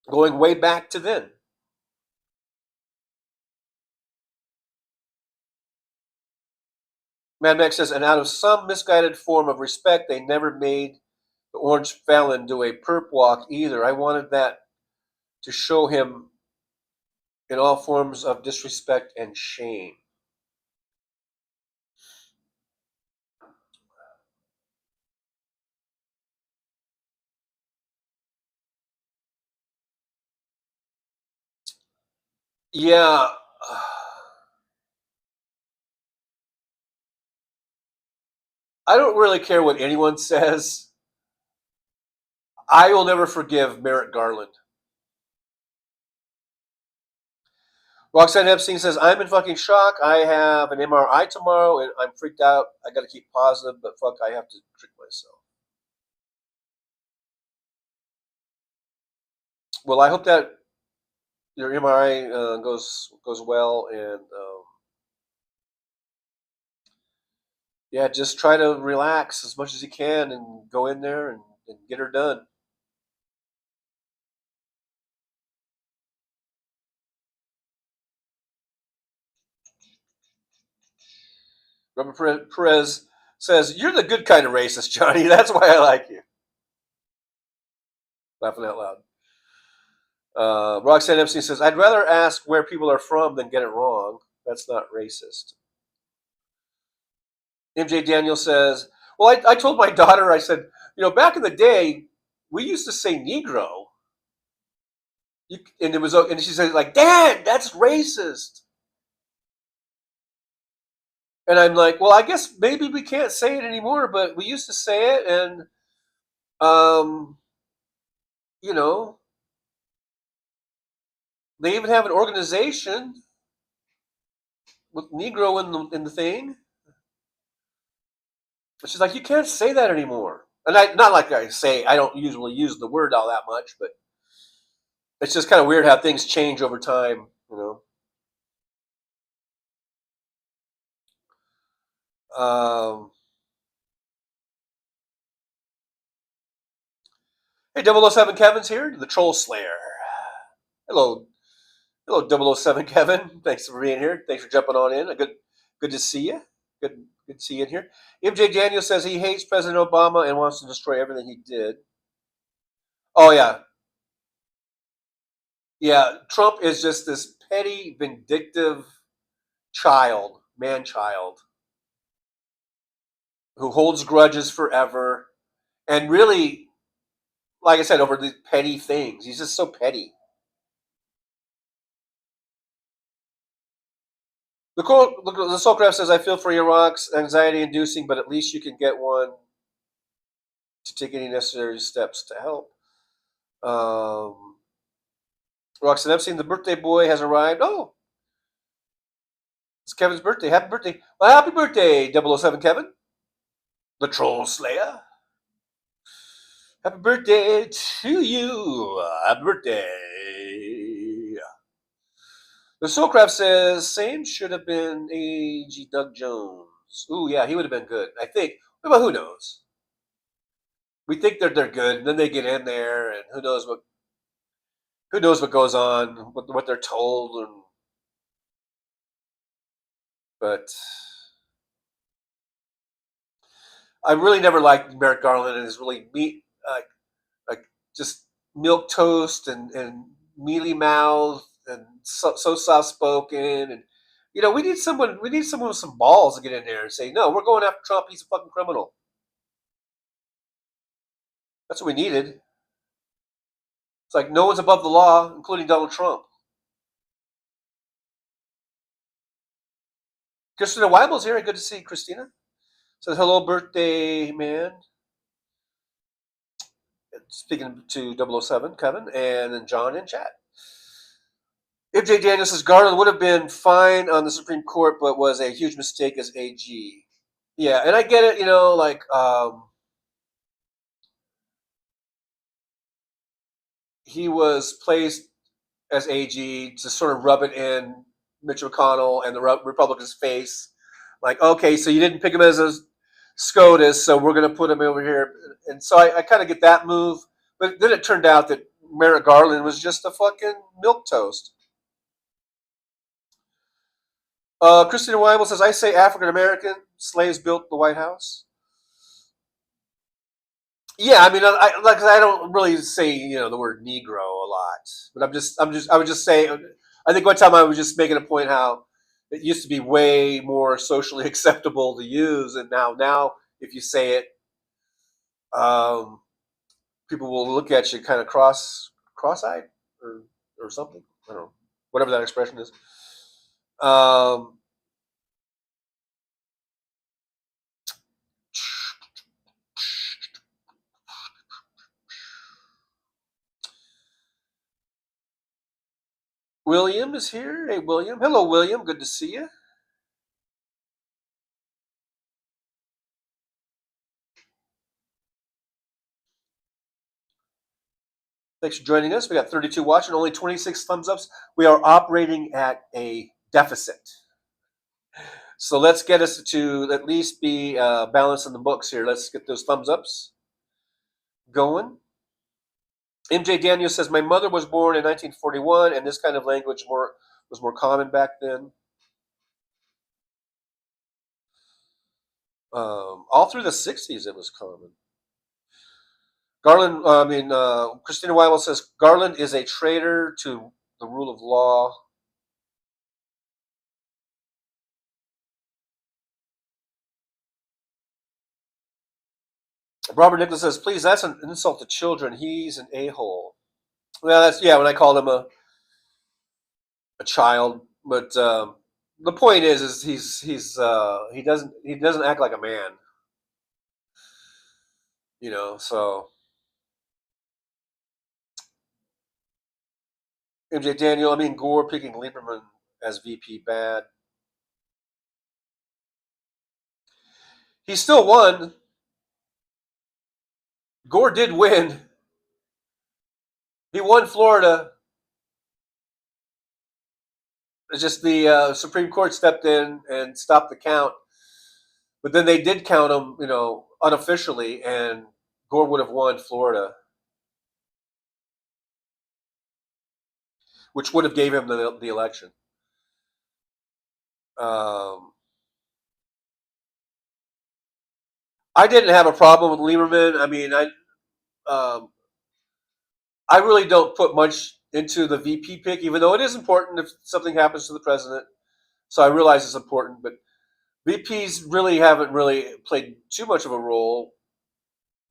going way back to then. Mad Max says, and out of some misguided form of respect, they never made the Orange Felon do a perp walk either. I wanted that to show him in all forms of disrespect and shame. Yeah. I don't really care what anyone says. I will never forgive Merrick Garland. Roxanne Epstein says, I'm in fucking shock. I have an MRI tomorrow and I'm freaked out. I got to keep positive, but fuck, I have to trick myself. Well, I hope that your MRI goes well, and yeah, just try to relax as much as you can and go in there and get her done. Robert Perez says, you're the good kind of racist, Johnny. That's why I like you. Laughing out loud. Roxanne Epstein says, I'd rather ask where people are from than get it wrong. That's not racist. MJ Daniel says, well, I told my daughter, I said, back in the day, we used to say Negro. And she said, like, Dad, that's racist. And I'm like, well, I guess maybe we can't say it anymore, but we used to say it, and they even have an organization with Negro in the thing. But she's like, you can't say that anymore. And not like I don't usually use the word all that much, but it's just kind of weird how things change over time, Hey, 007 Kevin's here, the Troll Slayer. Hello, 007 Kevin. Thanks for being here. Thanks for jumping on in. Good to see you. Good to see you in here. MJ Daniel says he hates President Obama and wants to destroy everything he did. Oh yeah. Yeah, Trump is just this petty, vindictive man-child, who holds grudges forever, and really, like I said, over the petty things. He's just so petty. The Soulcraft says, I feel for Iraq's anxiety-inducing, but at least you can get one to take any necessary steps to help. Roxanne Epstein, the birthday boy has arrived. Oh, it's Kevin's birthday. Happy birthday. Well, happy birthday, 007 Kevin, the Troll Slayer. Happy birthday to you. Happy birthday. The Soulcraft says, same should have been A.G. Doug Jones. Ooh, yeah, he would have been good. I think. But who knows? We think they're good, and then they get in there, and who knows what goes on, what they're told, but I really never liked Merrick Garland and his really like just milk toast and mealy mouth and so soft spoken, and we need someone with some balls to get in there and say, no, we're going after Trump. He's a fucking criminal. That's what we needed. It's like no one's above the law, including Donald Trump. Christina Weibel's here. Good to see Christina. Says hello, birthday man. Speaking to 007, Kevin, and then John in chat. MJ Daniel says Garland would have been fine on the Supreme Court, but was a huge mistake as AG. Yeah, and I get it. Like he was placed as AG to sort of rub it in Mitch McConnell and the Republicans' face. Like, okay, so you didn't pick him as a SCOTUS, so we're going to put him over here. And so I kind of get that move. But then it turned out that Merrick Garland was just a fucking milquetoast. Christina Weibel says, I say African American slaves built the White House. Yeah, I mean, I don't really say the word Negro a lot, but I would just say, I think one time I was just making a point how it used to be way more socially acceptable to use, and now if you say it, people will look at you kind of cross-eyed or something. I don't know, whatever that expression is. William is here. Hey, William. Hello, William. Good to see you. Thanks for joining us. We got 32 watching, only 26 thumbs ups. We are operating at a deficit. So let's get us to at least be balanced in the books here. Let's get those thumbs ups going. MJ Daniel says, my mother was born in 1941, and this kind of language was more common back then. All through the 60s, it was common. Christina Weibel says, Garland is a traitor to the rule of law. Robert Nicholas says, please, that's an insult to children. He's an a-hole. Well, when I called him a child. But the point is he doesn't act like a man. So MJ Daniel, Gore picking Lieberman as VP bad. He still won. Gore did win. He won Florida. It's just the Supreme Court stepped in and stopped the count. But then they did count him, unofficially, and Gore would have won Florida, which would have gave him the election. I didn't have a problem with Lieberman. I really don't put much into the VP pick, even though it is important if something happens to the president. So I realize it's important, but VPs really haven't really played too much of a role,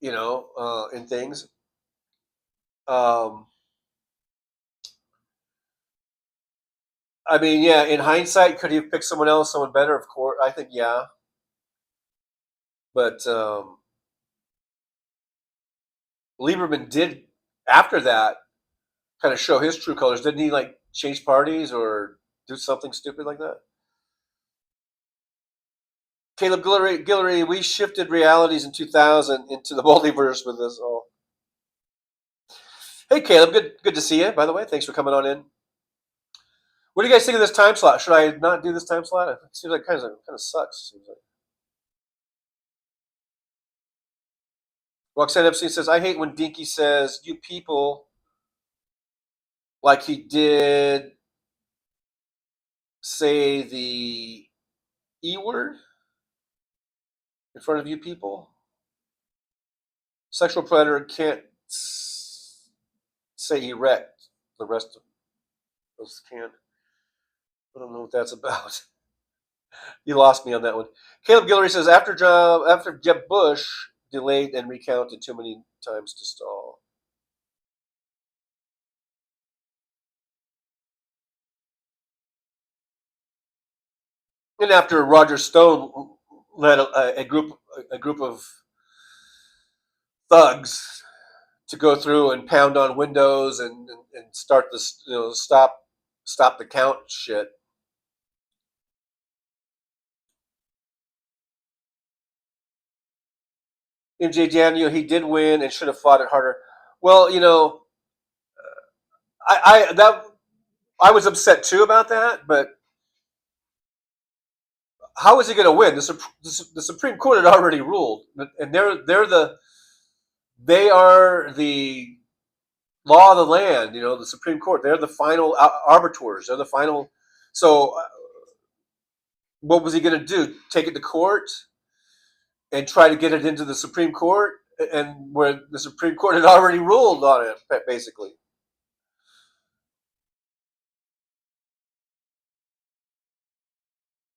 in things. In hindsight, could he have picked someone else, someone better? Of course, I think, yeah. But Lieberman did, after that, kind of show his true colors. Didn't he, change parties or do something stupid like that? Caleb Guillory, we shifted realities in 2000 into the multiverse with this all. Hey, Caleb, good to see you, by the way. Thanks for coming on in. What do you guys think of this time slot? Should I not do this time slot? It seems like kind of sucks. Seems like. Roxanne Epstein says, I hate when Dinky says, you people, like he did say the E word in front of you people. Sexual predator can't say he wrecked. The rest of us can. I don't know what that's about. You lost me on that one. Caleb Guillory says, after Jeb Bush delayed and recounted too many times to stall. And after Roger Stone led a group of thugs to go through and pound on windows and start this, stop the count shit. MJ Daniel, he did win and should have fought it harder. Well, I was upset too about that, but how is he going to win? The Supreme Court had already ruled, and they are the law of the land. The Supreme Court. They're the final arbiters. They're the final. So, what was he going to do? Take it to court and try to get it into the Supreme Court, and where the Supreme Court had already ruled on it, basically.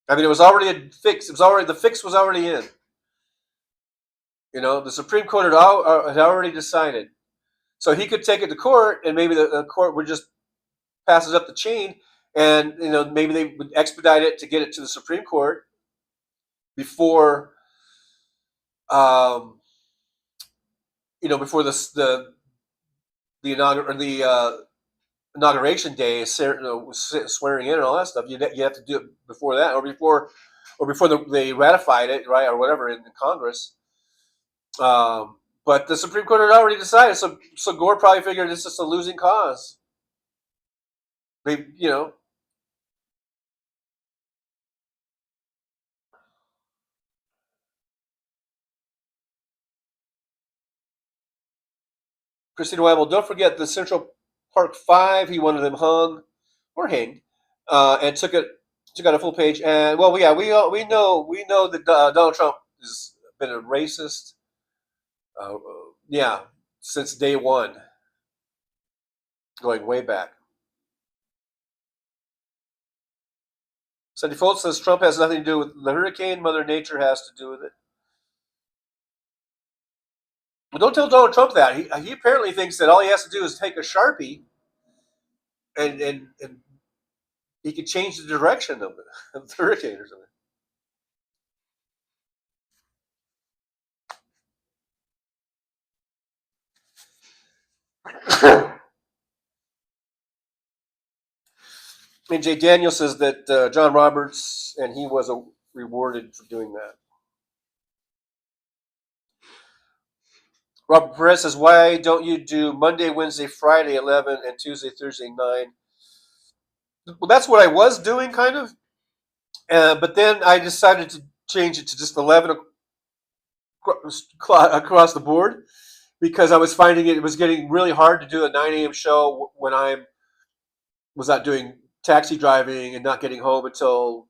I mean, it was already a fix. The fix was already in. The Supreme Court had already decided, so he could take it to court, and maybe the court would just pass it up the chain, and maybe they would expedite it to get it to the Supreme Court before, before the inauguration day, swearing in and all that stuff. You have to do it before that, or before they ratified it, right, or whatever in Congress. But the Supreme Court had already decided, so Gore probably figured it's just a losing cause. Christina Weibel, don't forget the Central Park 5. He wanted them hung or hanged, and took out a full page. And well, yeah, we know that Donald Trump has been a racist. Since day one, going way back. Sandy Foltz says Trump has nothing to do with the hurricane. Mother Nature has to do with it. Well, don't tell Donald Trump that. He apparently thinks that all he has to do is take a Sharpie and he could change the direction of the hurricane or something. And Jay Daniel says that John Roberts and he was rewarded for doing that. Robert Perez says, why don't you do Monday, Wednesday, Friday 11 and Tuesday, Thursday 9? Well, that's what I was doing, kind of. But then I decided to change it to just 11 across the board, because I was finding it was getting really hard to do a 9 a.m. show when I was not doing taxi driving and not getting home until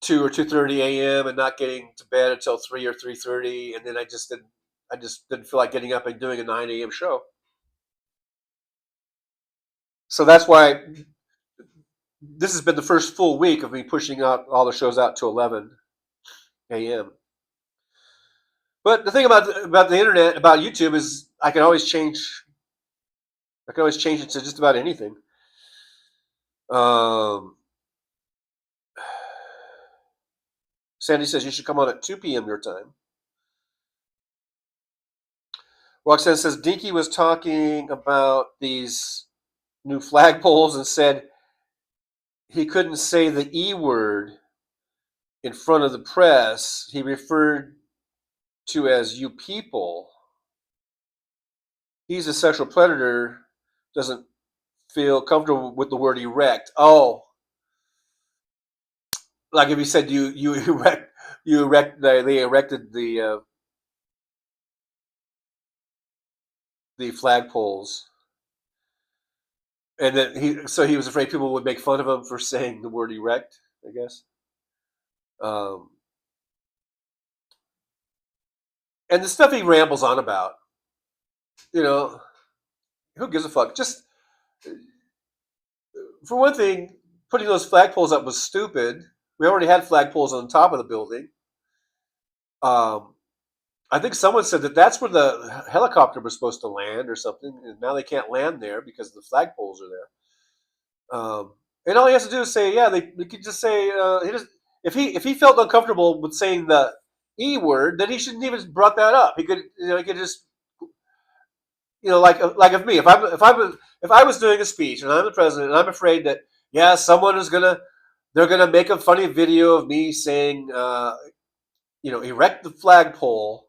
2 or 2:30 a.m. and not getting to bed until 3 or 3:30, and then I just didn't feel like getting up and doing a 9 a.m. show. So that's why this has been the first full week of me pushing out all the shows out to 11 a.m. But the thing about the internet, about YouTube, is I can always change it to just about anything. Sandy says you should come on at 2 p.m. your time. Roxanne says Dinky was talking about these new flagpoles and said he couldn't say the E word in front of the press. He referred to as you people. He's a sexual predator, doesn't feel comfortable with the word erect. Oh, like if he said they erected the flagpoles, and then he was afraid people would make fun of him for saying the word erect, I guess. And the stuff he rambles on about, who gives a fuck? Just, for one thing, putting those flagpoles up was stupid. We already had flagpoles on top of the building. I think someone said that's where the helicopter was supposed to land or something, and now they can't land there because the flagpoles are there. And all he has to do is say, they could just say, if he felt uncomfortable with saying the E word, then he shouldn't even brought that up. He could he could just like if I was doing a speech and I'm the president and I'm afraid that someone is they're gonna make a funny video of me saying erect the flagpole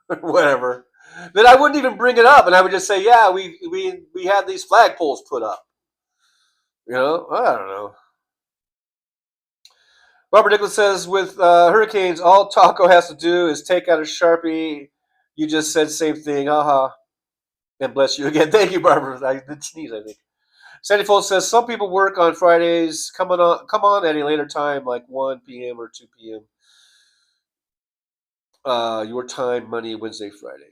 or whatever, then I wouldn't even bring it up and I would just say we had these flagpoles put up. I don't know. Robert Nicholas says, with hurricanes, all Taco has to do is take out a Sharpie. You just said same thing. Aha. And bless you again. Thank you, Barbara. I did sneeze, I think. Sandy Foltz says, some people work on Fridays. Come on at a later time, like 1 p.m. or 2 p.m. Your time, money, Wednesday, Friday.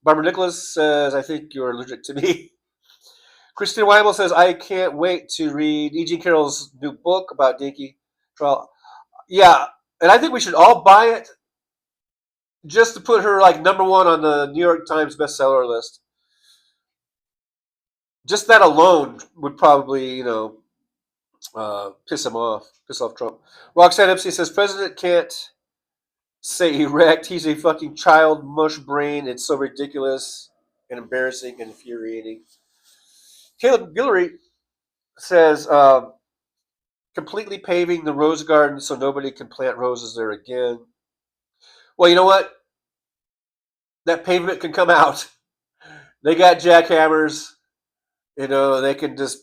Barbara Nicholas says, I think you're allergic to me. Christine Weimel says, I can't wait to read E. Jean Carroll's new book about Dinky trial. Yeah, and I think we should all buy it just to put her like number one on the New York Times bestseller list. Just that alone would probably, piss off Trump. Roxanne Epstein says, President can't say erect. He's a fucking child mush brain. It's so ridiculous and embarrassing and infuriating. Caleb Guillory says, completely paving the rose garden so nobody can plant roses there again. Well, you know what? That pavement can come out. They got jackhammers. They can just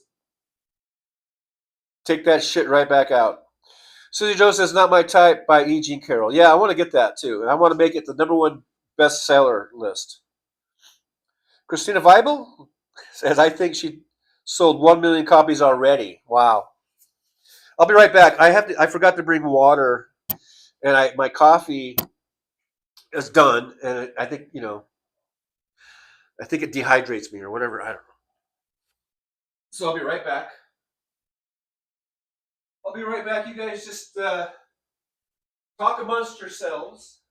take that shit right back out. Susie Joe says, not my type by E. Jean Carroll. Yeah, I want to get that too. And I want to make it the number one bestseller list. Christina Weibel says, I think she sold 1 million copies already. Wow. I'll be right back. I forgot to bring water, and my coffee is done, and I think it dehydrates me or whatever. I don't know. So I'll be right back. You guys just talk amongst yourselves.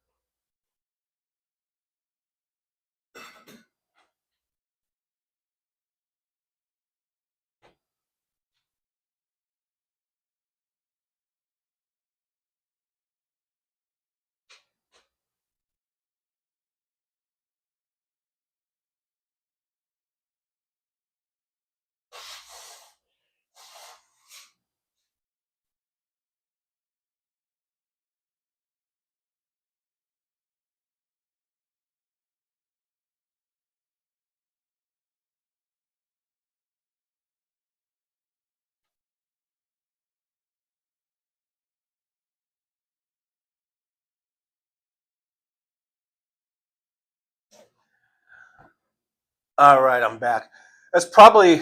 All right, I'm back. That's probably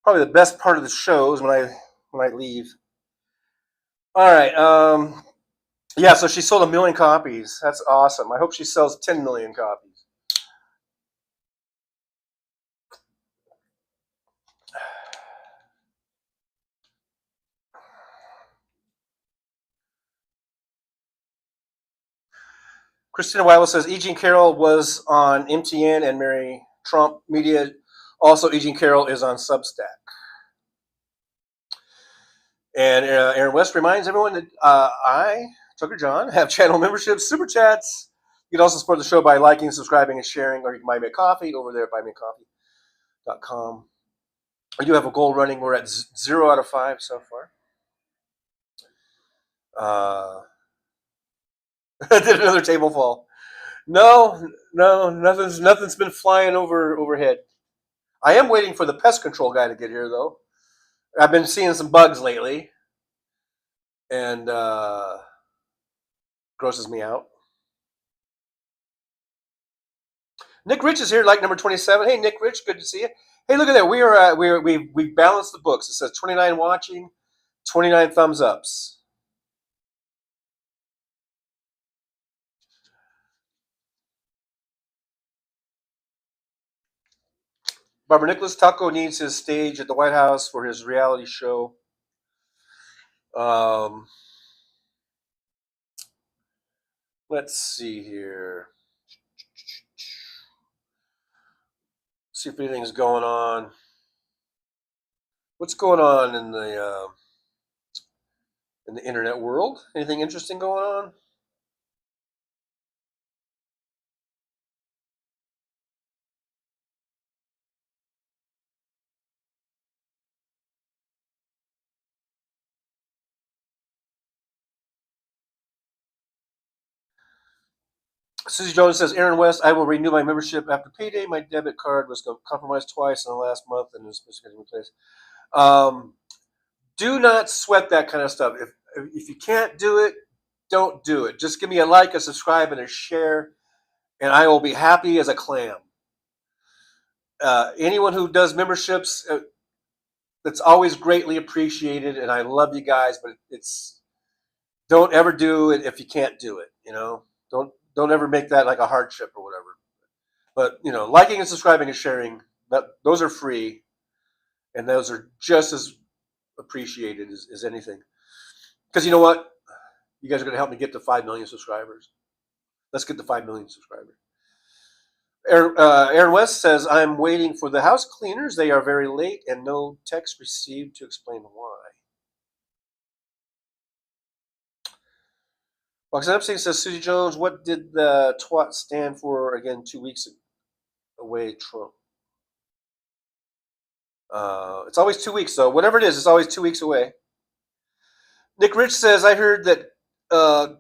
the best part of the show is when I leave. All right. Yeah, so she sold 1 million copies. That's awesome. I hope she sells 10 million copies. Christina Weibel says E. Jean Carroll was on MTN and Mary Trump Media. Also, E. Jean Carroll is on Substack. And Aaron West reminds everyone that I, Tucker John, have channel memberships, super chats. You can also support the show by liking, subscribing, and sharing, or you can buy me a coffee over there at buymeacoffee.com. I do have a goal running. We're at 0 out of 5 so far. I did another table fall. No, nothing's been flying overhead. I am waiting for the pest control guy to get here, though. I've been seeing some bugs lately, and grosses me out. Nick Rich is here, like number 27. Hey, Nick Rich, good to see you. Hey, look at that. We balanced the books. It says 29 watching, 29 thumbs ups. Barbara Nicholas Taco needs his stage at the White House for his reality show. Let's see here. See if anything's going on. What's going on in the in the internet world? Anything interesting going on? Susie Jones says, Aaron West, I will renew my membership after payday. My debit card was compromised twice in the last month and is getting replaced. Do not sweat that kind of stuff. If you can't do it, don't do it. Just give me a like, a subscribe, and a share, and I will be happy as a clam. Anyone who does memberships, that's always greatly appreciated, and I love you guys. But don't ever do it if you can't do it. Don't ever make that like a hardship or whatever. But liking and subscribing and sharing, those are free, and those are just as appreciated as anything. Because you know what? You guys are going to help me get to 5 million subscribers. Let's get to 5 million subscribers. Aaron West says, I'm waiting for the house cleaners. They are very late and no text received to explain why. Roxanne Epstein says, Susie Jones, what did the twat stand for again 2 weeks away, Trump? It's always 2 weeks, though. Whatever it is, it's always 2 weeks away. Nick Rich says, I heard that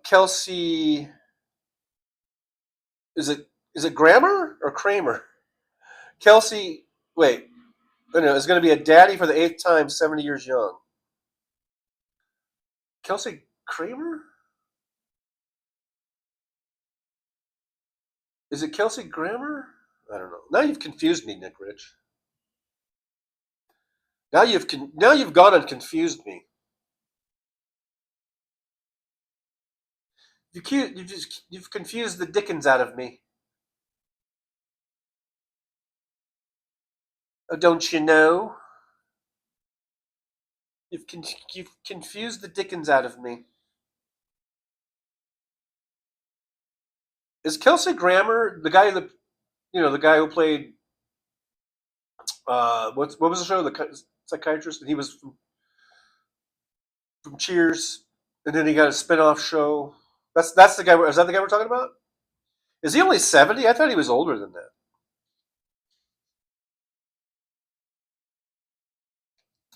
Kelsey, is it Grammer or Kramer? Kelsey, wait, no, is going to be a daddy for the 8th time, 70 years young. Kelsey Kramer? Is it Kelsey Grammer? I don't know. Now you've confused me, Nick Rich. Now you've gone and confused me. You've confused the dickens out of me. Oh, don't you know? You've confused the dickens out of me. Is Kelsey Grammer the guy the guy who played what was the show? The psychiatrist, and he was from Cheers, and then he got a spin-off show. That's the guy. Is that the guy we're talking about? Is he only 70? I thought he was older than that.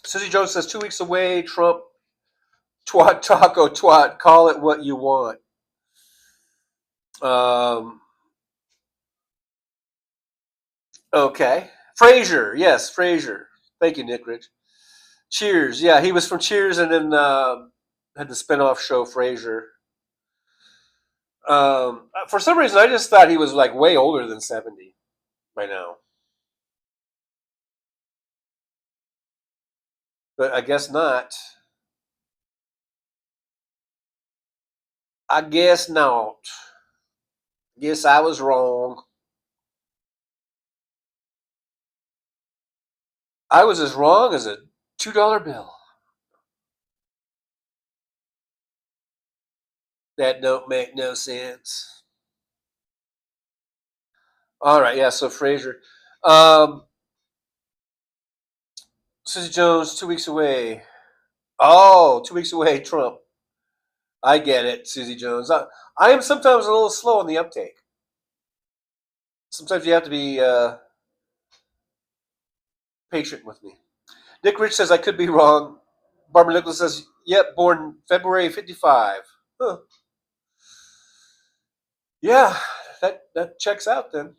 Susie Jones says 2 weeks away. Trump, twat, taco, twat. Call it what you want. Okay. Frasier. Yes, Frasier. Thank you, Nick Rich. Cheers. Yeah, he was from Cheers, and then had the spinoff show Frasier. For some reason, I just thought he was like way older than 70 by now. But I guess not. I guess not. Guess I was wrong. I was as wrong as a $2 bill. That don't make no sense. All right, yeah, so Frasier. Susie Jones, 2 weeks away. Oh, 2 weeks away, Trump. I get it, Susie Jones. I am sometimes a little slow on the uptake. Sometimes you have to be patient with me. Nick Rich says I could be wrong. Barbara Nicholas says, yep, born February 55. Huh. Yeah, that checks out then.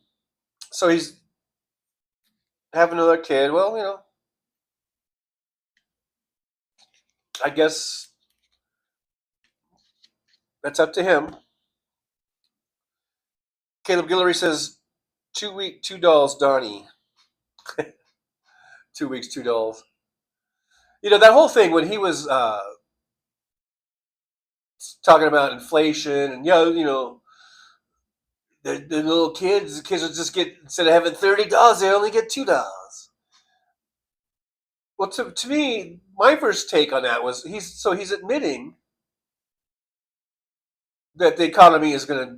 So he's having another kid. Well, I guess that's up to him. Caleb Guillory says, 2 week, $2, Donnie. 2 weeks, $2. That whole thing when he was talking about inflation and the little kids will just get, instead of having $30, they only get $2. Well, to me, my first take on that was he's admitting that the economy is going to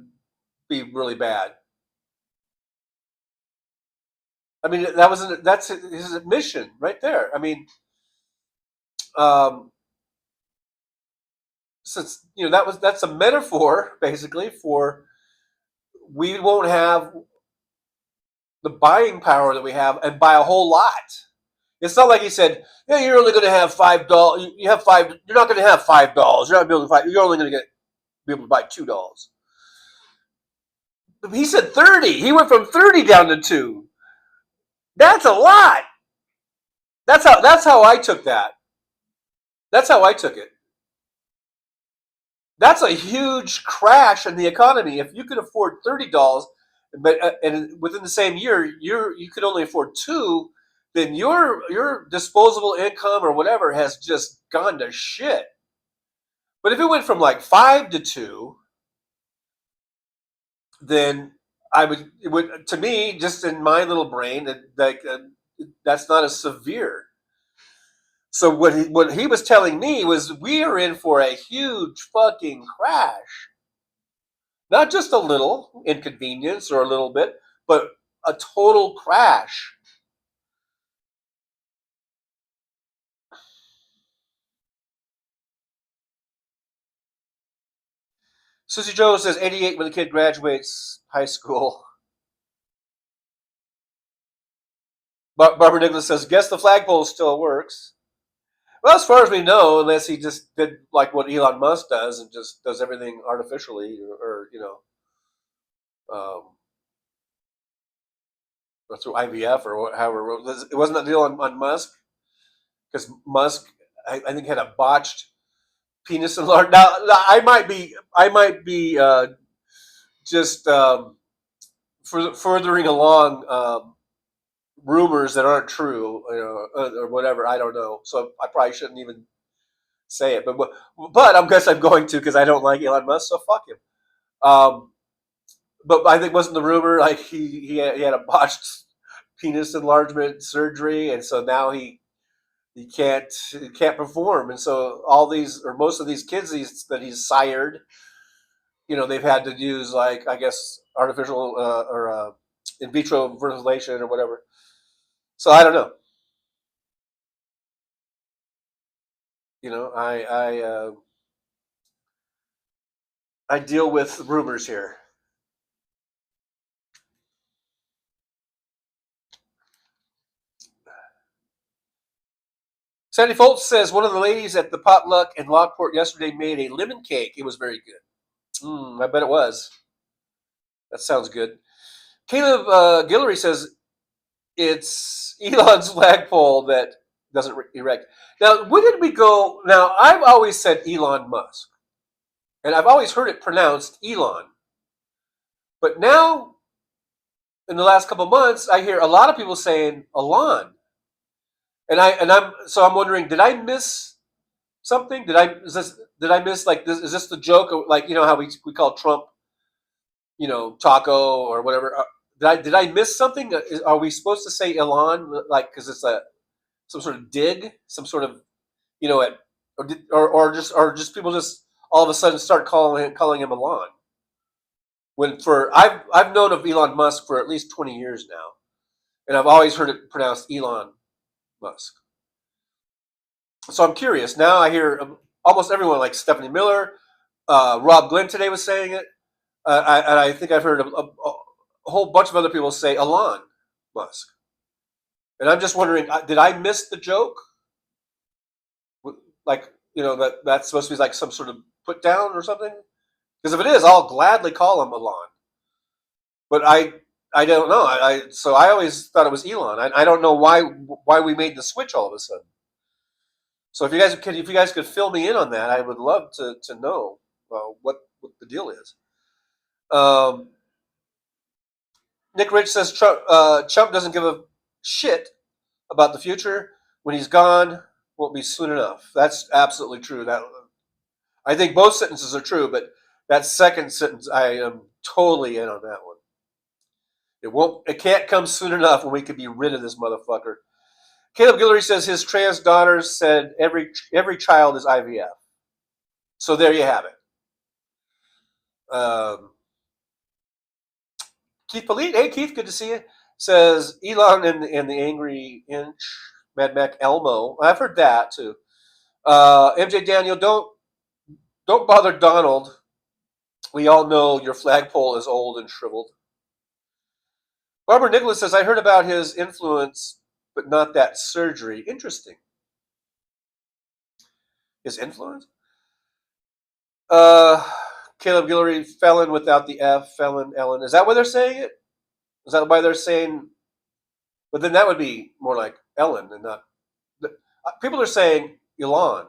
be really bad. I mean, that's his admission right there. I mean, since that's a metaphor basically for we won't have the buying power that we have and buy a whole lot. It's not like he said, "Yeah, you're only going to have $5. You have five. You're not going to have $5. You're not going to be able to buy. You're only going to be able to buy $2." He said 30. He went from 30 down to 2. That's a lot. That's how I took that. That's how I took it. That's a huge crash in the economy. If you could afford $30, but and within the same year you could only afford 2, then your disposable income or whatever has just gone to shit. But if it went from like 5 to 2, then it would to me, just in my little brain, that's not as severe. So what he was telling me was we are in for a huge fucking crash. Not just a little inconvenience or a little bit, but a total crash. Susie Joe says 88 when the kid graduates high school. Barbara Nicholas says, guess the flagpole still works. Well, as far as we know, unless he just did like what Elon Musk does and just does everything artificially or or through IVF or however. It wasn't that deal on Musk, because Musk, I think, had a botched penis enlargement. Now I might be just furthering along rumors that aren't true, or whatever. I don't know. So I probably shouldn't even say it. But I guess I'm going to, because I don't like Elon Musk. So fuck him. But I think, wasn't the rumor like he had a botched penis enlargement surgery, and so now he can't perform, and so all these, or most of these kids that he's sired, they've had to use, like, I guess, artificial or in vitro fertilization or whatever. So I don't know. I deal with rumors here. Sandy Foltz says one of the ladies at the potluck in Lockport yesterday made a lemon cake. It was very good. I bet it was. That sounds good. Caleb Guillory says it's Elon's flagpole that doesn't erect. Now, where did we go? Now, I've always said Elon Musk, and I've always heard it pronounced Elon. But now, in the last couple of months, I hear a lot of people saying Elon. And I'm wondering, did I miss something? Did I miss, like, this? Is this the joke of, like, how we call Trump, taco or whatever? Did I miss something? Are we supposed to say Elon, like, because it's some sort of dig, some sort of, or just people just all of a sudden start calling him Elon? When I've known of Elon Musk for at least 20 years now, and I've always heard it pronounced Elon Musk. So I'm curious. Now I hear almost everyone, like Stephanie Miller, Rob Glenn today was saying it, and I think I've heard a whole bunch of other people say Elon Musk. And I'm just wondering, did I miss the joke? Like, that's supposed to be like some sort of put down or something? Because if it is, I'll gladly call him Elon. But I don't know. So I always thought it was Elon. I don't know why we made the switch all of a sudden. So if you guys could fill me in on that, I would love to know what the deal is. Nick Rich says Trump doesn't give a shit about the future. When he's gone, won't be soon enough. That's absolutely true. That, I think both sentences are true, but that second sentence, I am totally in on that one. It can't come soon enough when we could be rid of this motherfucker. Caleb Guillory says his trans daughter said every child is IVF. So there you have it. Keith Polite, hey Keith, good to see you. Says Elon and the Angry Inch, Mad Mac Elmo. I've heard that too. MJ Daniel, Don't bother Donald. We all know your flagpole is old and shriveled. Barbara Nicholas says, I heard about his influence, but not that surgery. Interesting. His influence? Caleb Guillory, felon without the F, felon Ellen. Is that why they're saying it? Is that why they're saying? But then that would be more like Ellen and not. People are saying Elon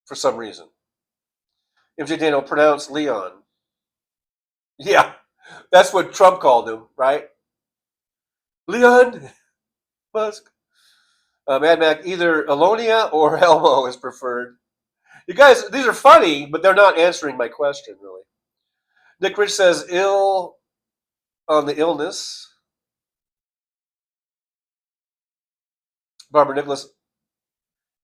for some reason. MJ Daniel pronounced Leon. Yeah, that's what Trump called him, right? Leon Musk. Mad Mac, either Alonia or Elmo is preferred. You guys, these are funny, but they're not answering my question, really. Nick Rich says, ill on the illness. Barbara Nicholas,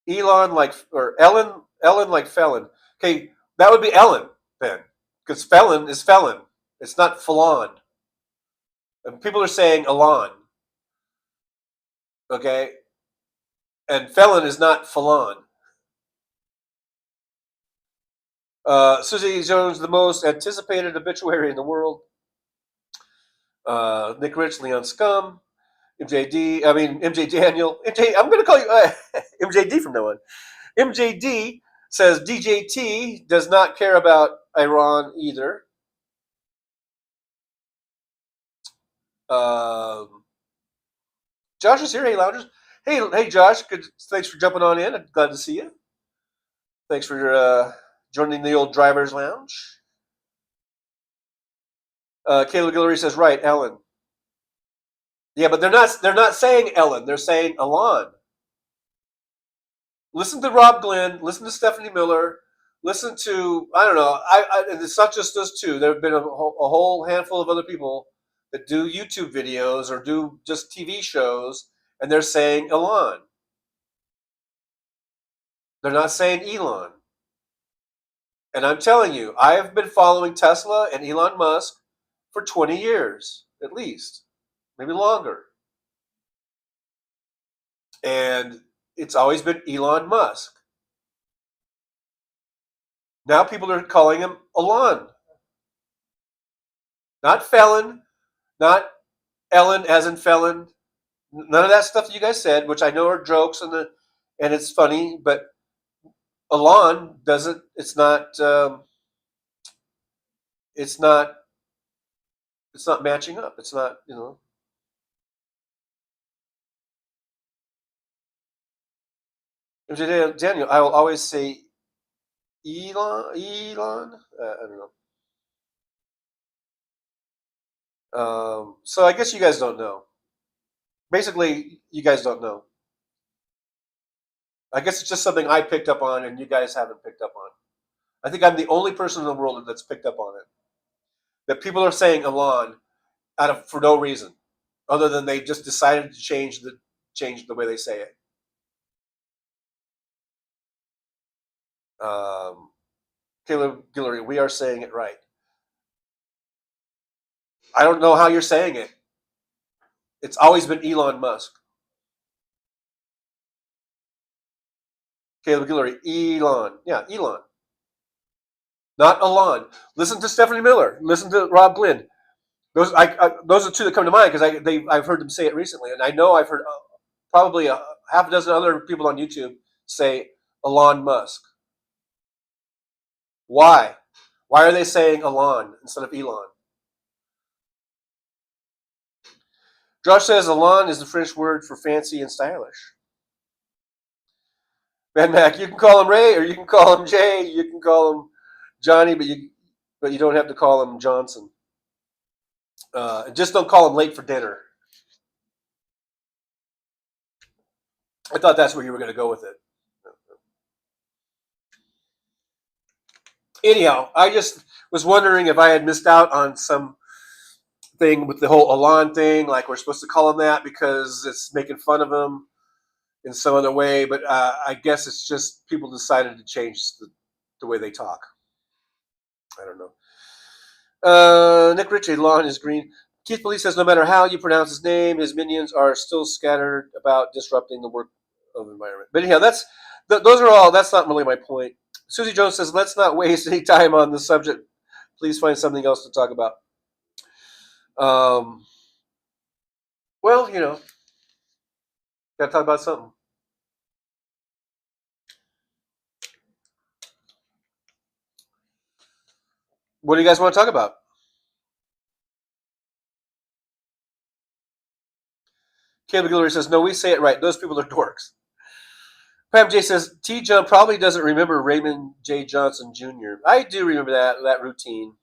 Elon like, or Ellen like felon. Okay, that would be Ellen then, because felon is felon. It's not Falon. And people are saying Elon. Okay? And felon is not Falon. Susie Jones, the most anticipated obituary in the world. Nick Rich, Leon Scum. MJ Daniel. I'm going to call you MJD from now on. MJD says DJT does not care about Iran either. Josh is here. Hey, loungers. Hey, Josh. Thanks for jumping on in. I'm glad to see you. Thanks for joining the old driver's lounge. Caleb Guillory says, right, Ellen. Yeah, but they're not saying Ellen. They're saying Elon. Listen to Rob Glenn. Listen to Stephanie Miller. Listen to, I don't know. And it's not just those two. There have been a whole handful of other people that do YouTube videos or do just TV shows, and they're saying Elon. They're not saying Elon. And I'm telling you, I have been following Tesla and Elon Musk for 20 years, at least. Maybe longer. And it's always been Elon Musk. Now people are calling him Elon. Not felon, not Ellen as in felon. None of that stuff that you guys said, which I know are jokes and it's funny, but Elon doesn't, it's not matching up. It's not, Daniel, I will always say Elon. I don't know. So I guess you guys don't know. Basically, you guys don't know. I guess it's just something I picked up on and you guys haven't picked up on. I think I'm the only person in the world that's picked up on it. That people are saying Elon for no reason, other than they just decided to change the way they say it. Caleb Guillory, we are saying it right. I don't know how you're saying it. It's always been Elon Musk. Caleb Guillory, Elon. Yeah, Elon. Not Elon. Listen to Stephanie Miller. Listen to Rob Glenn. Those are two that come to mind because I've heard them say it recently, and I know I've heard probably a half a dozen other people on YouTube say Elon Musk. Why? Why are they saying Elon instead of Elon? Josh says Elon is the French word for fancy and stylish. Man Mac, you can call him Ray or you can call him Jay, you can call him Johnny, but you don't have to call him Johnson. Just don't call him late for dinner. I thought that's where you were going to go with it. Anyhow, I just was wondering if I had missed out on some thing with the whole Elon thing, like we're supposed to call him that because it's making fun of him in some other way, but I guess it's just people decided to change the way they talk. I don't know. Nick Ritchie, Elon is green. Keith Police says no matter how you pronounce his name, his minions are still scattered about disrupting the work of environment. But anyhow, those are all. That's not really my point. Susie Jones says, "Let's not waste any time on the subject. Please find something else to talk about." Well, gotta talk about something. What do you guys want to talk about? Caleb Guillory says, "No, we say it right. Those people are dorks." Pam J says, "T. John probably doesn't remember Raymond J. Johnson Jr." I do remember that routine.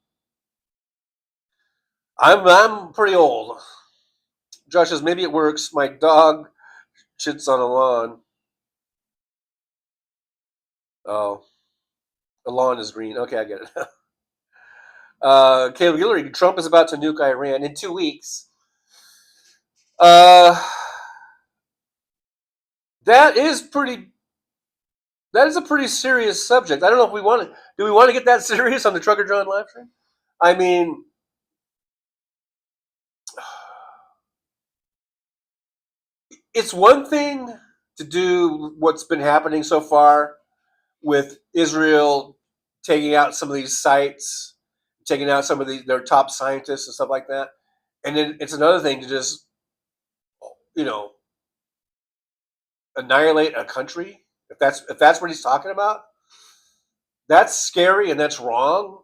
I'm pretty old. Josh says, "Maybe it works. My dog shits on a lawn." Oh, the lawn is green. Okay, I get it. Caleb Guillory, Trump is about to nuke Iran in 2 weeks. That is pretty. That is a pretty serious subject. I don't know if we want to. Do we want to get that serious on the Trucker John live stream? I mean, it's one thing to do what's been happening so far with Israel taking out some of these sites, taking out some of their top scientists and stuff like that, and then it's another thing to just, annihilate a country. If that's what he's talking about, that's scary and that's wrong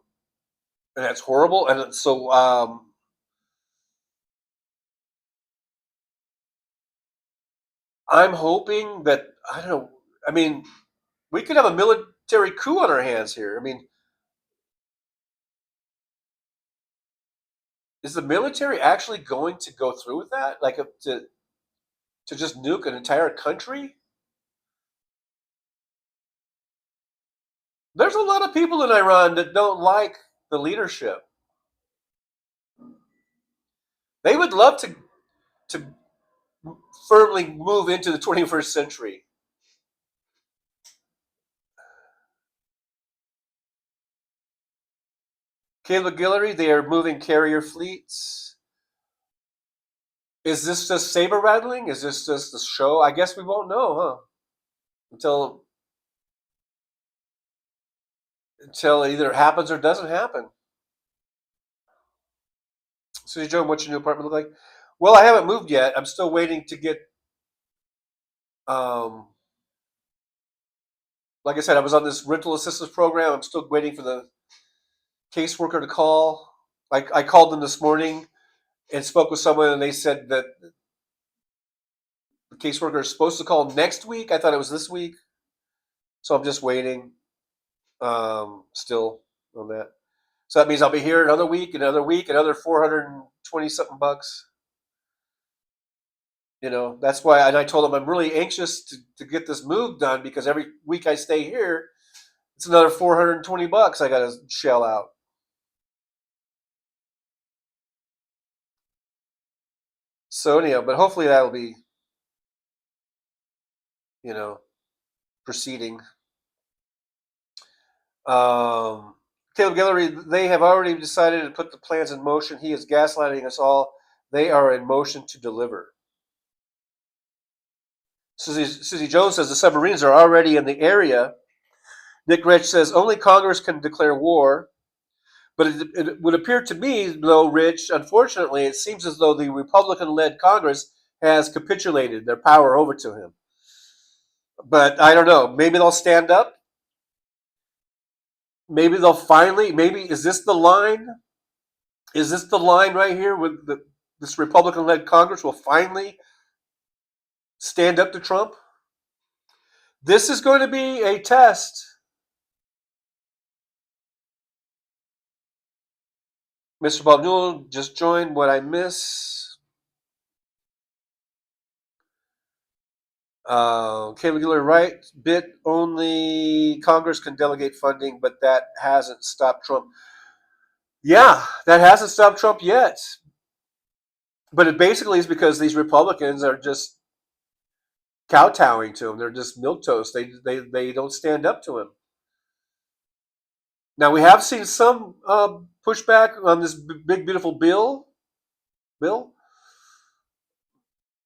and that's horrible. And so I'm hoping that, I don't know. I mean, we could have a military coup on our hands here. I mean, is the military actually going to go through with that? Like to just nuke an entire country? There's a lot of people in Iran that don't like the leadership. They would love to firmly move into the 21st century. Caleb Guillory, they are moving carrier fleets. Is this just saber rattling? Is this just the show? I guess we won't know, huh? Until it either happens or doesn't happen. Susie Joe, what's your new apartment look like? Well, I haven't moved yet. I'm still waiting to get. Like I said, I was on this rental assistance program. I'm still waiting for the caseworker to call. I called them this morning and spoke with someone, and they said that the caseworker is supposed to call next week. I thought it was this week, so I'm just waiting. Still on that. So that means I'll be here another week, another 420 something bucks. That's why, and I told them I'm really anxious to get this move done, because every week I stay here, it's another 420 bucks I got to shell out. So anyhow, but hopefully that'll be, proceeding. Caleb Guillory, they have already decided to put the plans in motion. He is gaslighting us all. They are in motion to deliver. Susie Jones says the submarines are already in the area. Nick Rich says only Congress can declare war. But it would appear to me, though, Rich, unfortunately, it seems as though the Republican-led Congress has capitulated their power over to him. But I don't know. Maybe they'll stand up. Maybe they'll finally. Maybe is this the line? Is this the line right here with this Republican-led Congress will finally stand up to Trump? This is going to be a test. Mr. Bob Newell just joined. What I miss? Caleb Guillory, right? Bit only Congress can delegate funding, but that hasn't stopped Trump. Yeah, that hasn't stopped Trump yet. But it basically is because these Republicans are just kowtowing to him. They're just milquetoast. They don't stand up to him. Now we have seen some pushback on this big beautiful bill,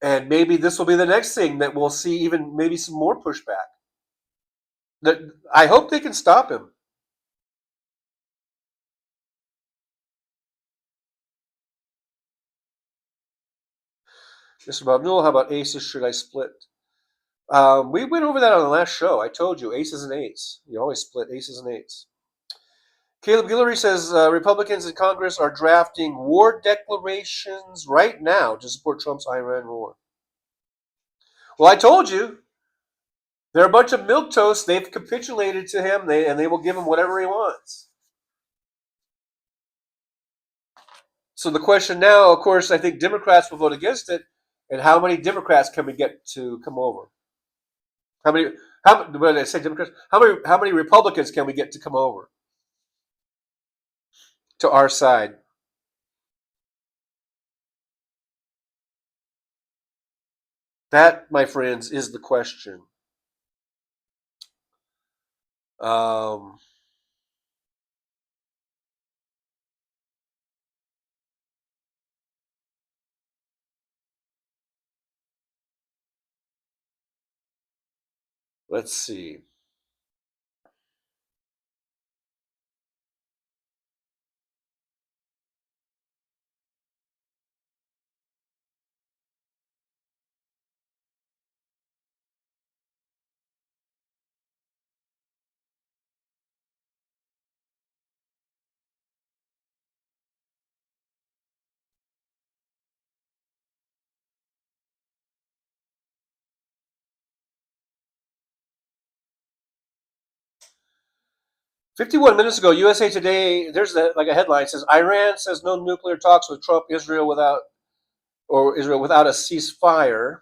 and maybe this will be the next thing that we'll see. Even maybe some more pushback. I hope they can stop him. Mr. Bob Newell, how about aces? Should I split? We went over that on the last show. I told you, aces and eights. You always split aces and eights. Caleb Guillory says Republicans in Congress are drafting war declarations right now to support Trump's Iran war. Well, I told you. They're a bunch of milquetoast. They've capitulated to him, and they will give him whatever he wants. So the question now, of course, I think Democrats will vote against it. And how many Democrats can we get to come over? What did I say, Democrats? How many Republicans can we get to come over to our side? That, my friends, is the question. Let's see. "51 minutes ago, USA Today." There's a headline says Iran says no nuclear talks with Trump. Israel without a ceasefire.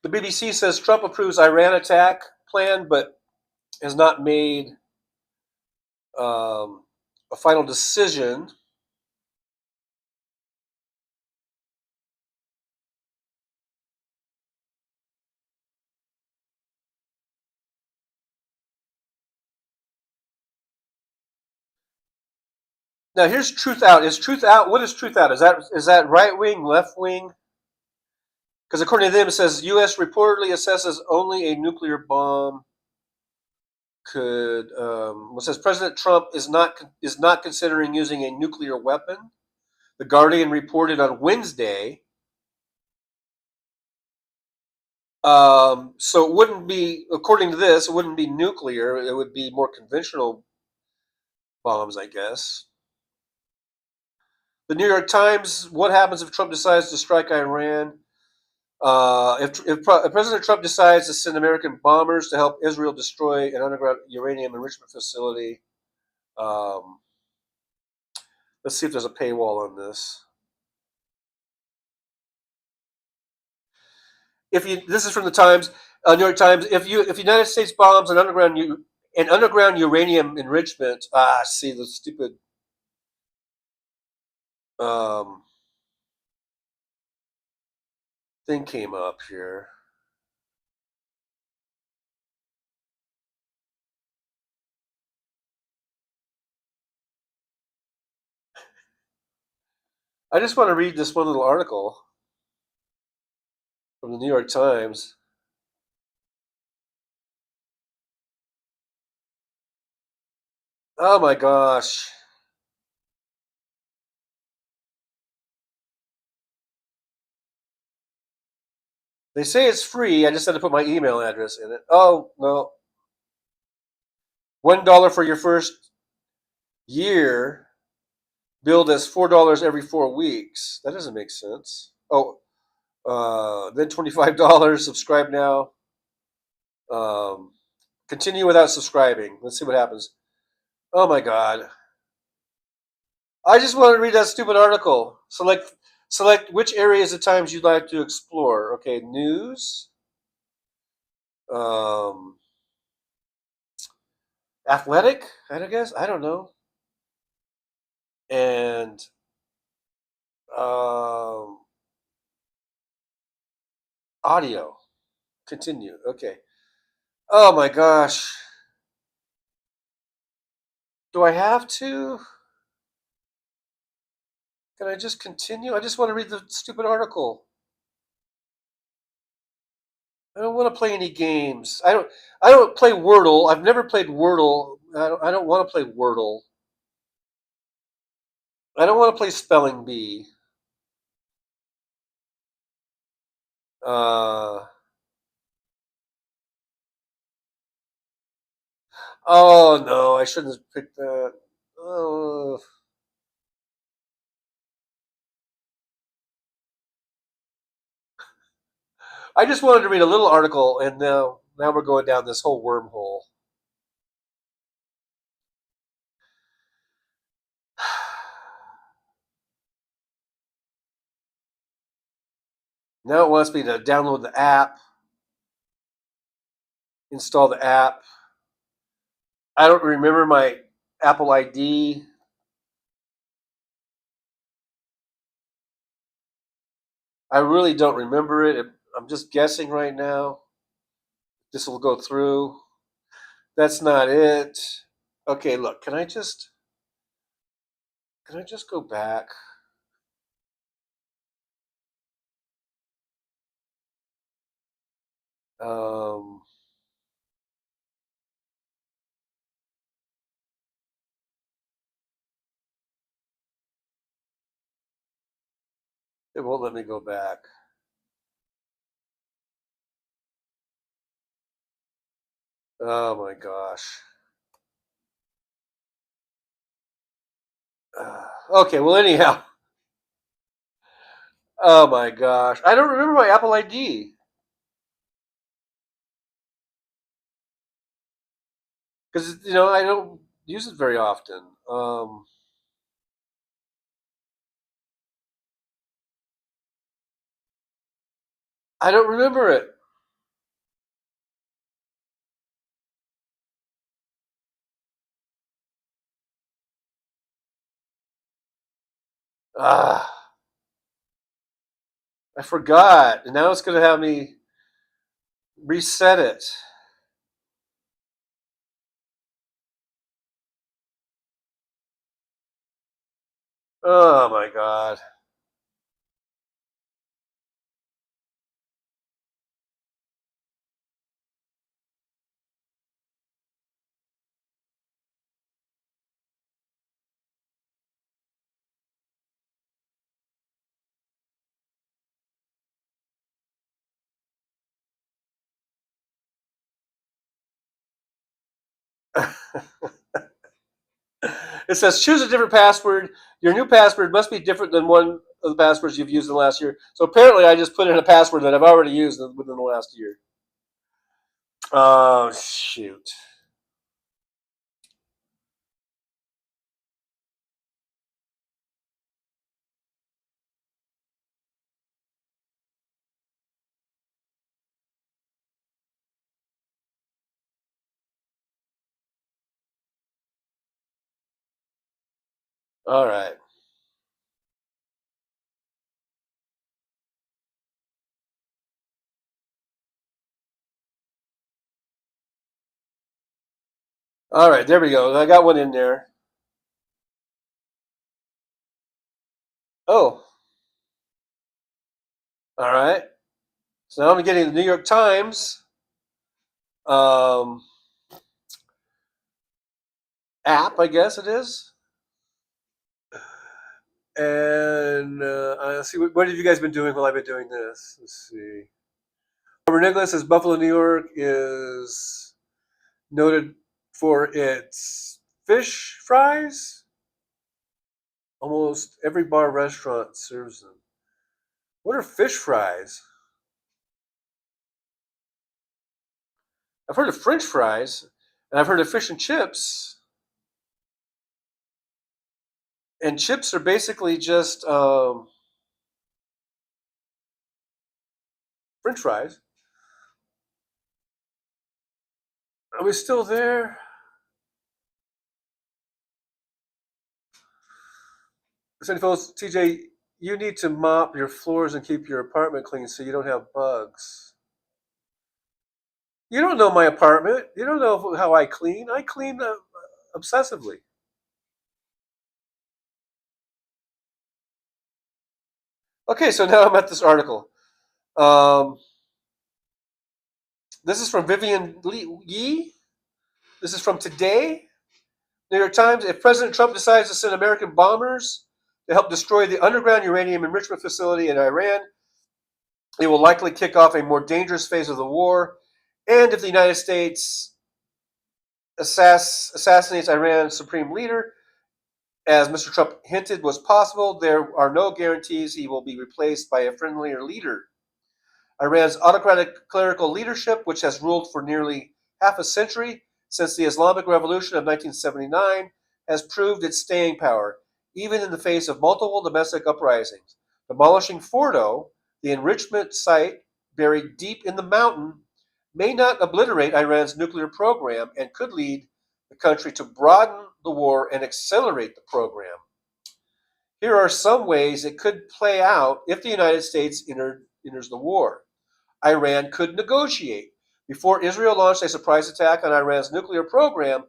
The BBC says Trump approves Iran attack plan, but has not made a final decision. Now here's Truth Out. Is Truth Out? What is Truth Out? Is that right wing, left wing? Because according to them, it says U.S. reportedly assesses only a nuclear bomb could. It says President Trump is not considering using a nuclear weapon. The Guardian reported on Wednesday. So it wouldn't be, according to this, it wouldn't be nuclear. It would be more conventional bombs, I guess. The New York Times: what happens if Trump decides to strike Iran? If President Trump decides to send American bombers to help Israel destroy an underground uranium enrichment facility, let's see if there's a paywall on this. This is from the Times, New York Times. If United States bombs an underground uranium enrichment, see the stupid thing came up here. I just want to read this one little article from the New York Times. Oh my gosh. They say it's free. I just had to put my email address in it. Oh, no. $1 for your first year, billed as $4 every 4 weeks. That doesn't make sense. Oh, then $25. Subscribe now. Continue without subscribing. Let's see what happens. Oh my God. I just want to read that stupid article. Select which areas of Times you'd like to explore. Okay, news. Athletic, I guess. I don't know. And audio. Continue. Okay. Oh my gosh. Do I have to? Can I just continue? I just want to read the stupid article. I don't want to play any games. I don't play Wordle. I've never played Wordle. I don't want to play Wordle. I don't want to play Spelling Bee. Uh, oh no, I shouldn't have picked that. Oh. I just wanted to read a little article, and now we're going down this whole wormhole. Now it wants me to download the app, install the app. I don't remember my Apple ID. I really don't remember it. I'm just guessing right now. This will go through. That's not it. Okay, look, can I just go back? Um, it won't let me go back. Oh my gosh. Okay, well, anyhow. Oh my gosh. I don't remember my Apple ID. Because, I don't use it very often. I don't remember it. Ah, I forgot. And now it's going to have me reset it. Oh my god. It says choose a different password. Your new password must be different than one of the passwords you've used in the last year. So apparently, I just put in a password that I've already used within the last year. Oh shoot! All right. All right, there we go. I got one in there. Oh, all right. So now I'm getting the New York Times um, app, I guess it is. And let's see, what have you guys been doing while I've been doing this? Let's see. Robert Nicholas says Buffalo, New York is noted for its fish fries. Almost every bar restaurant serves them. What are fish fries? I've heard of French fries, and I've heard of fish and chips. And chips are basically just French fries. Are we still there? TJ, you need to mop your floors and keep your apartment clean so you don't have bugs. You don't know my apartment. You don't know how I clean. I clean obsessively. Okay, so now I'm at this article. Um, this is from Vivian Yee. This is from today. New York Times. If President Trump decides to send American bombers to help destroy the underground uranium enrichment facility in Iran, it will likely kick off a more dangerous phase of the war. And if the United States assassinates Iran's supreme leader, as Mr. Trump hinted was possible, there are no guarantees he will be replaced by a friendlier leader. Iran's autocratic clerical leadership, which has ruled for nearly half a century since the Islamic Revolution of 1979, has proved its staying power, even in the face of multiple domestic uprisings. Demolishing Fordo, the enrichment site buried deep in the mountain, may not obliterate Iran's nuclear program and could lead the country to broaden the war and accelerate the program. Here are some ways it could play out if the United States enters the war. Iran could negotiate. Before Israel launched a surprise attack on Iran's nuclear program,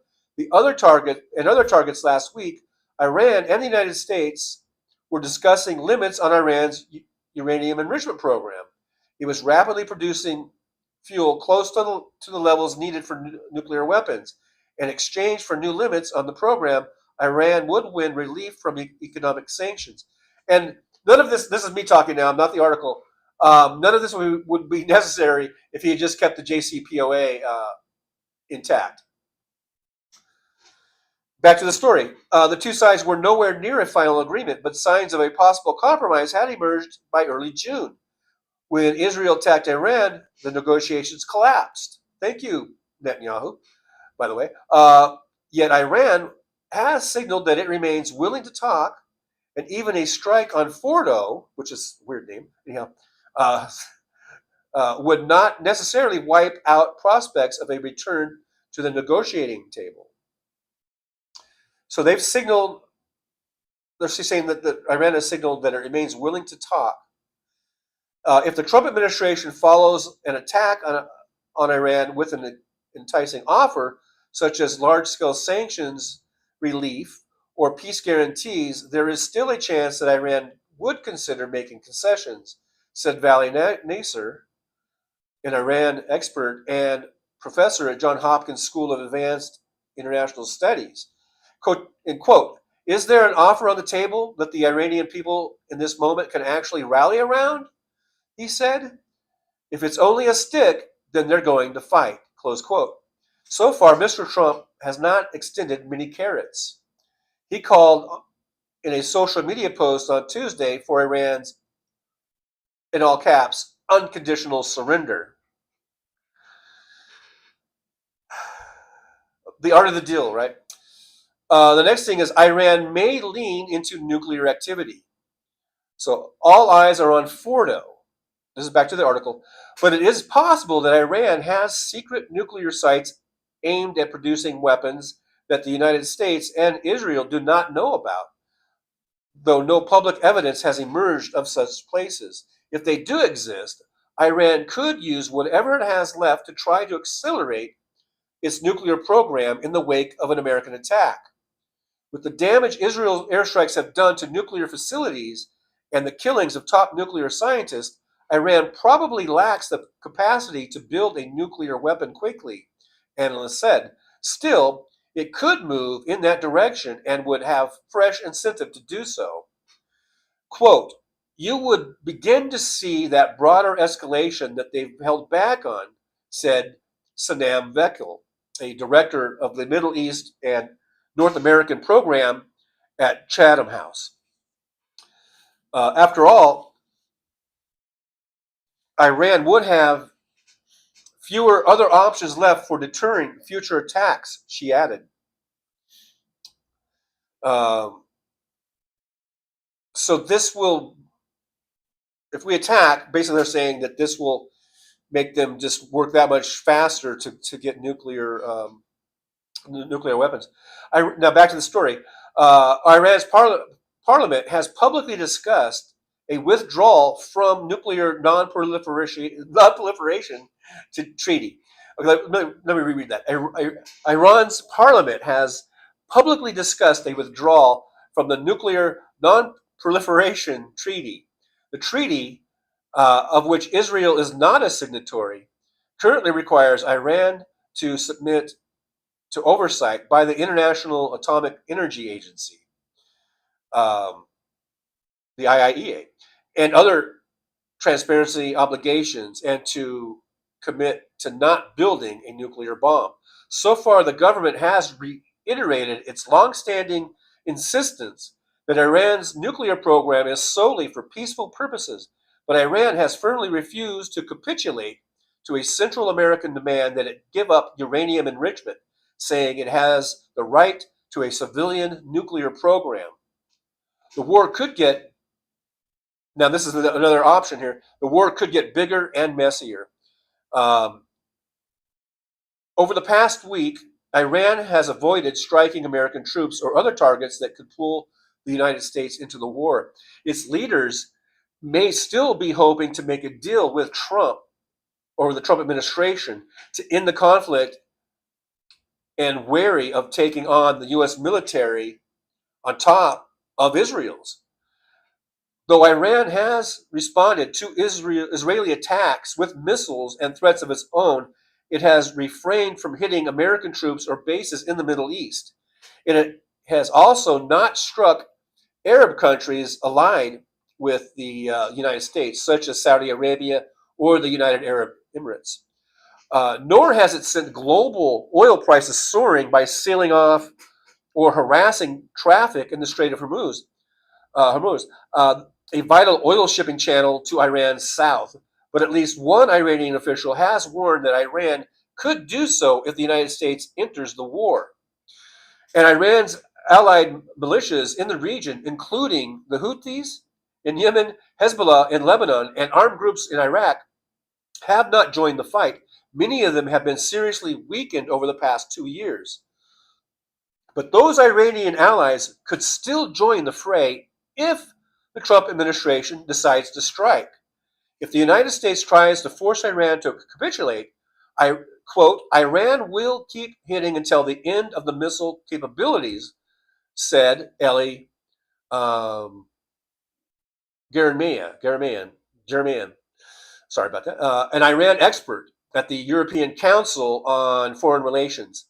other targets last week, Iran and the United States were discussing limits on Iran's uranium enrichment program. It was rapidly producing fuel close to the levels needed for nuclear weapons. In exchange for new limits on the program, Iran would win relief from economic sanctions. And none of this is me talking now, not the article. None of this would be necessary if he had just kept the JCPOA intact. Back to the story. The two sides were nowhere near a final agreement, but signs of a possible compromise had emerged by early June. When Israel attacked Iran, the negotiations collapsed. Thank you, Netanyahu, by the way. Yet Iran has signaled that it remains willing to talk, and even a strike on Fordo, which is a weird name, anyhow, would not necessarily wipe out prospects of a return to the negotiating table. So they've signaled, they're saying that Iran has signaled that it remains willing to talk. If the Trump administration follows an attack on Iran with an enticing offer, such as large-scale sanctions relief or peace guarantees, there is still a chance that Iran would consider making concessions, said Vali Nasser, an Iran expert and professor at Johns Hopkins School of Advanced International Studies. Quote, is there an offer on the table that the Iranian people in this moment can actually rally around? He said. If it's only a stick, then they're going to fight, close quote. So far, Mr. Trump has not extended many carrots. He called in a social media post on Tuesday for Iran's, in all caps, unconditional surrender. The art of the deal, right? The next thing is Iran may lean into nuclear activity. So all eyes are on Fordo. This is back to the article. But it is possible that Iran has secret nuclear sites aimed at producing weapons that the United States and Israel do not know about, though no public evidence has emerged of such places. If they do exist, Iran could use whatever it has left to try to accelerate its nuclear program in the wake of an American attack. With the damage Israel's airstrikes have done to nuclear facilities and the killings of top nuclear scientists, Iran probably lacks the capacity to build a nuclear weapon quickly, analysts said. Still, it could move in that direction and would have fresh incentive to do so. Quote, you would begin to see that broader escalation that they've held back on, said Sanam Vekel, a director of the Middle East and North American program at Chatham House. After all, Iran would have fewer other options left for deterring future attacks, she added. So this will, if we attack, basically they're saying that this will make them just work that much faster to get nuclear weapons. Now back to the story. Iran's parliament has publicly discussed a withdrawal from nuclear non-proliferation treaty. Okay, let me reread that. Iran's parliament has publicly discussed a withdrawal from the nuclear non-proliferation treaty. The treaty, of which Israel is not a signatory, currently requires Iran to submit to oversight by the International Atomic Energy Agency, um, the IAEA, and other transparency obligations, and to commit to not building a nuclear bomb. So far, the government has reiterated its longstanding insistence that Iran's nuclear program is solely for peaceful purposes, but Iran has firmly refused to capitulate to a Central American demand that it give up uranium enrichment, saying it has the right to a civilian nuclear program. The war could get Now, this is another option here. The war could get bigger and messier. Um, Over the past week, Iran has avoided striking American troops or other targets that could pull the United States into the war. Its leaders may still be hoping to make a deal with Trump or the Trump administration to end the conflict, and wary of taking on the U.S. military on top of Israel's. Though Iran has responded to Israeli attacks with missiles and threats of its own, it has refrained from hitting American troops or bases in the Middle East. And it has also not struck Arab countries allied with the United States, such as Saudi Arabia or the United Arab Emirates. Nor has it sent global oil prices soaring by sealing off or harassing traffic in the Strait of Hormuz. A vital oil shipping channel to Iran's south. But at least one Iranian official has warned that Iran could do so if the United States enters the war. And Iran's allied militias in the region, including the Houthis in Yemen, Hezbollah in Lebanon, and armed groups in Iraq, have not joined the fight. Many of them have been seriously weakened over the past 2 years. But those Iranian allies could still join the fray if the Trump administration decides to strike. If the United States tries to force Iran to capitulate, quote, Iran will keep hitting until the end of the missile capabilities, said Eli Germian, sorry about that, an Iran expert at the European Council on Foreign Relations.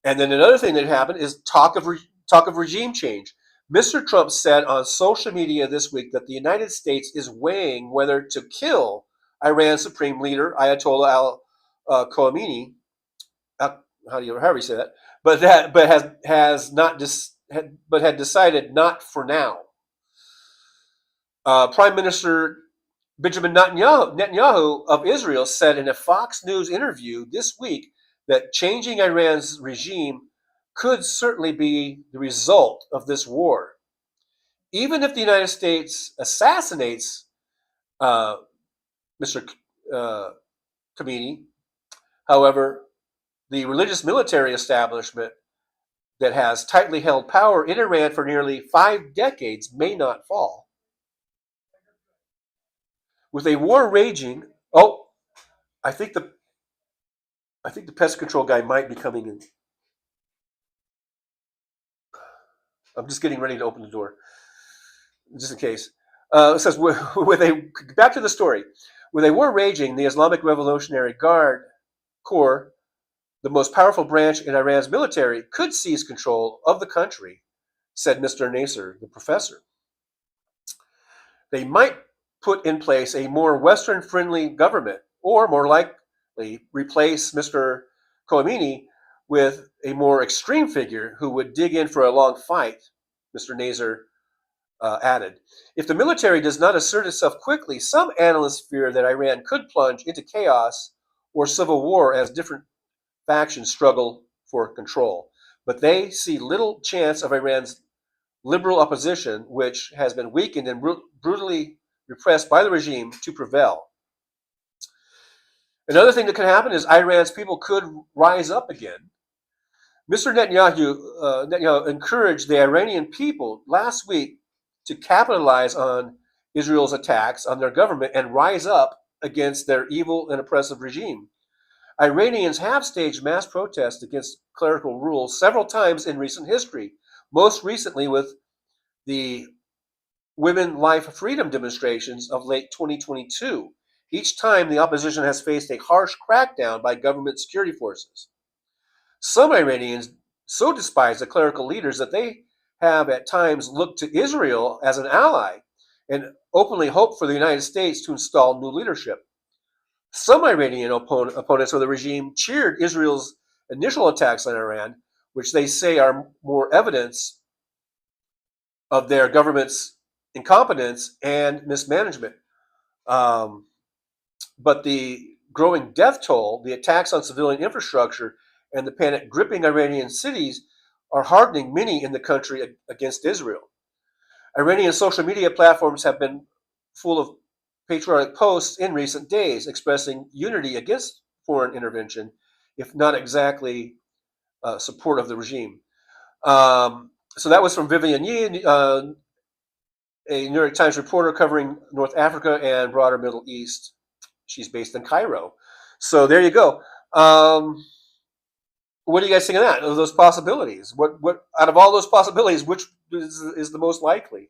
And then another thing that happened is talk of regime change. Mr. Trump said on social media this week that the United States is weighing whether to kill Iran's supreme leader, Ayatollah Khamenei, however you say that, but had decided not for now. Prime Minister Benjamin Netanyahu of Israel said in a Fox News interview this week that changing Iran's regime could certainly be the result of this war. Even if the United States assassinates Mr. Khamenei, however, the religious military establishment that has tightly held power in Iran for nearly 5 decades may not fall. With a war raging, I think the pest control guy might be coming in. I'm just getting ready to open the door, just in case. It says, back to the story. With a war raging, the Islamic Revolutionary Guard Corps, the most powerful branch in Iran's military, could seize control of the country, said Mr. Nasser, the professor. They might put in place a more Western-friendly government, or more likely replace Mr. Khamenei with a more extreme figure who would dig in for a long fight, Mr. Nasser added. If the military does not assert itself quickly, some analysts fear that Iran could plunge into chaos or civil war as different factions struggle for control. But they see little chance of Iran's liberal opposition, which has been weakened and brutally repressed by the regime, to prevail. Another thing that could happen is Iran's people could rise up again. Mr. Netanyahu encouraged the Iranian people last week to capitalize on Israel's attacks on their government and rise up against their evil and oppressive regime. Iranians have staged mass protests against clerical rule several times in recent history, most recently with the Women Life Freedom demonstrations of late 2022. Each time, the opposition has faced a harsh crackdown by government security forces. Some Iranians so despise the clerical leaders that they have at times looked to Israel as an ally and openly hoped for the United States to install new leadership. Some Iranian opponents of the regime cheered Israel's initial attacks on Iran, which they say are more evidence of their government's incompetence and mismanagement. But the growing death toll, the attacks on civilian infrastructure, and the panic gripping Iranian cities are hardening many in the country against Israel. Iranian social media platforms have been full of patriotic posts in recent days expressing unity against foreign intervention, if not exactly support of the regime. So that was from Vivian Yi, a New York Times reporter covering North Africa and broader Middle East. She's based in Cairo. So there you go. What do you guys think of that? Of those possibilities? What out of all those possibilities, which is the most likely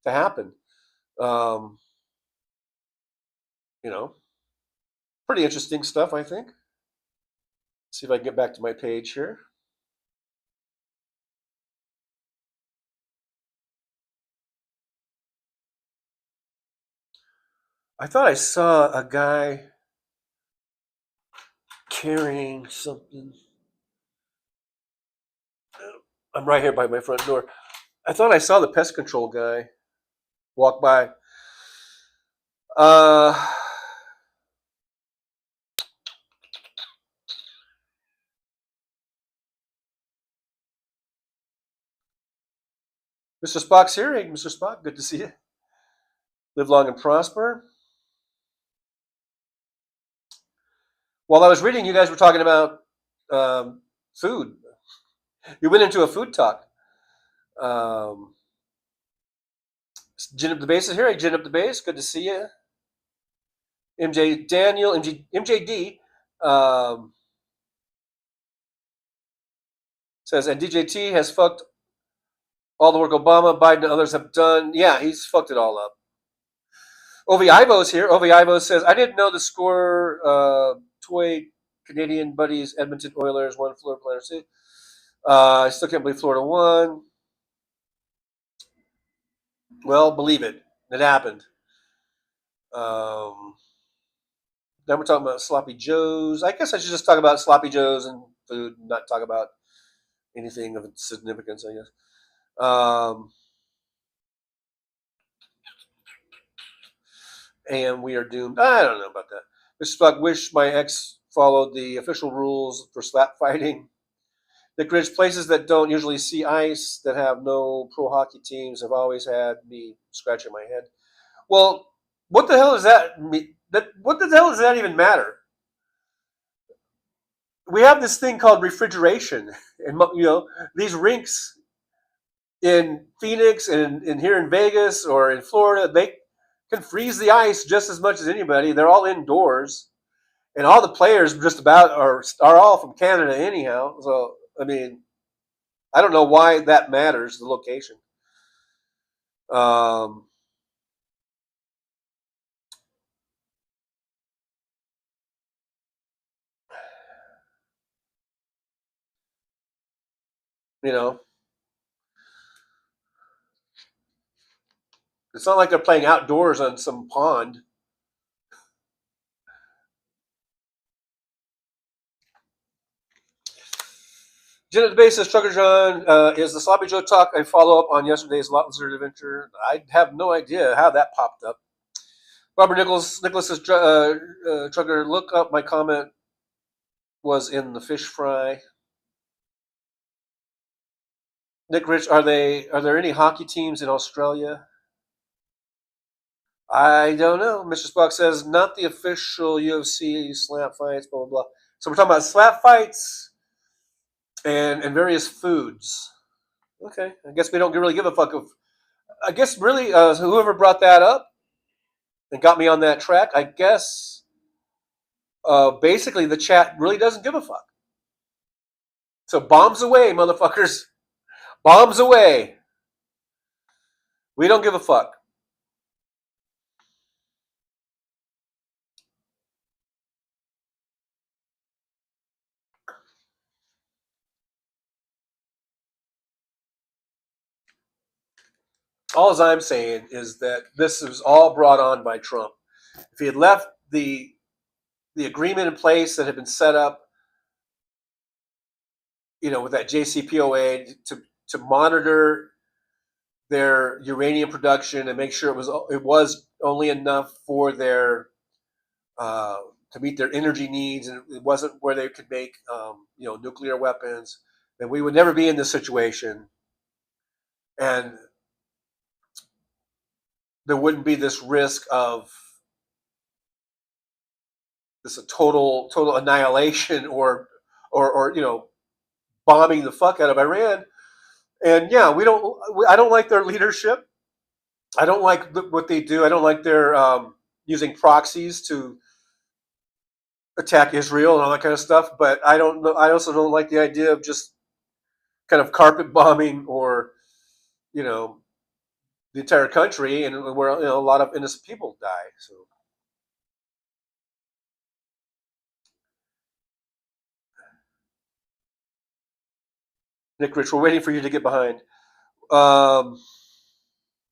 to happen? You know, pretty interesting stuff, I think. See if I can get back to my page here. I thought I saw a guy carrying something. I'm right here by my front door. I thought I saw the pest control guy walk by. Mr. Spock's here. Hey, Mr. Spock, good to see you. Live long and prosper. While I was reading, you guys were talking about food. You went into a food talk. Gin Up the Base is here. Hey, Gin Up the Base, good to see you. MJ Daniel, MJD says, and DJT has fucked all the work Obama, Biden, and others have done. Yeah, he's fucked it all up. Ovi Ivo's here. Ovi Ivo says, I didn't know the score. Toy Canadian buddies, Edmonton Oilers, won Florida Planner City. I still can't believe Florida won. Well, believe it. It happened. Then we're talking about Sloppy Joes. I guess I should just talk about Sloppy Joes and food, and not talk about anything of significance, I guess. And we are doomed. I don't know about that. Mr. Spock, wish my ex followed the official rules for slap fighting. Nick Ridge, places that don't usually see ice, that have no pro hockey teams, have always had me scratching my head. Well, what the hell does that mean? What the hell does that even matter? We have this thing called refrigeration, and these rinks in Phoenix and here in Vegas or in Florida, they can freeze the ice just as much as anybody. They're all indoors, and all the players just about are all from Canada anyhow. So I mean, I don't know why that matters, the location. It's not like they're playing outdoors on some pond. Jen at the base says, Trucker John, is the Sloppy Joe talk a follow-up on yesterday's Lot Lizard adventure? I have no idea how that popped up. Robert Nicholas says, Trucker, look up my comment was in the fish fry. Nick Rich, are there any hockey teams in Australia? I don't know. Mr. Spock says, not the official UFC slap fights, blah, blah, blah. So we're talking about slap fights and various foods. Okay. I guess we don't really give a fuck. I guess really whoever brought that up and got me on that track, I guess basically the chat really doesn't give a fuck. So bombs away, motherfuckers. Bombs away. We don't give a fuck. All I'm saying is that this was all brought on by Trump. If he had left the agreement in place that had been set up, with that JCPOA to monitor their uranium production and make sure it was only enough for their to meet their energy needs, and it wasn't where they could make nuclear weapons, then we would never be in this situation, and there wouldn't be this risk of this a total annihilation or bombing the fuck out of Iran. And yeah, I don't like their leadership. I don't like what they do. I don't like their using proxies to attack Israel and all that kind of stuff. But I don't know. I also don't like the idea of just kind of carpet bombing or the entire country, and where a lot of innocent people die. So Nick Rich, we're waiting for you to get behind. Well,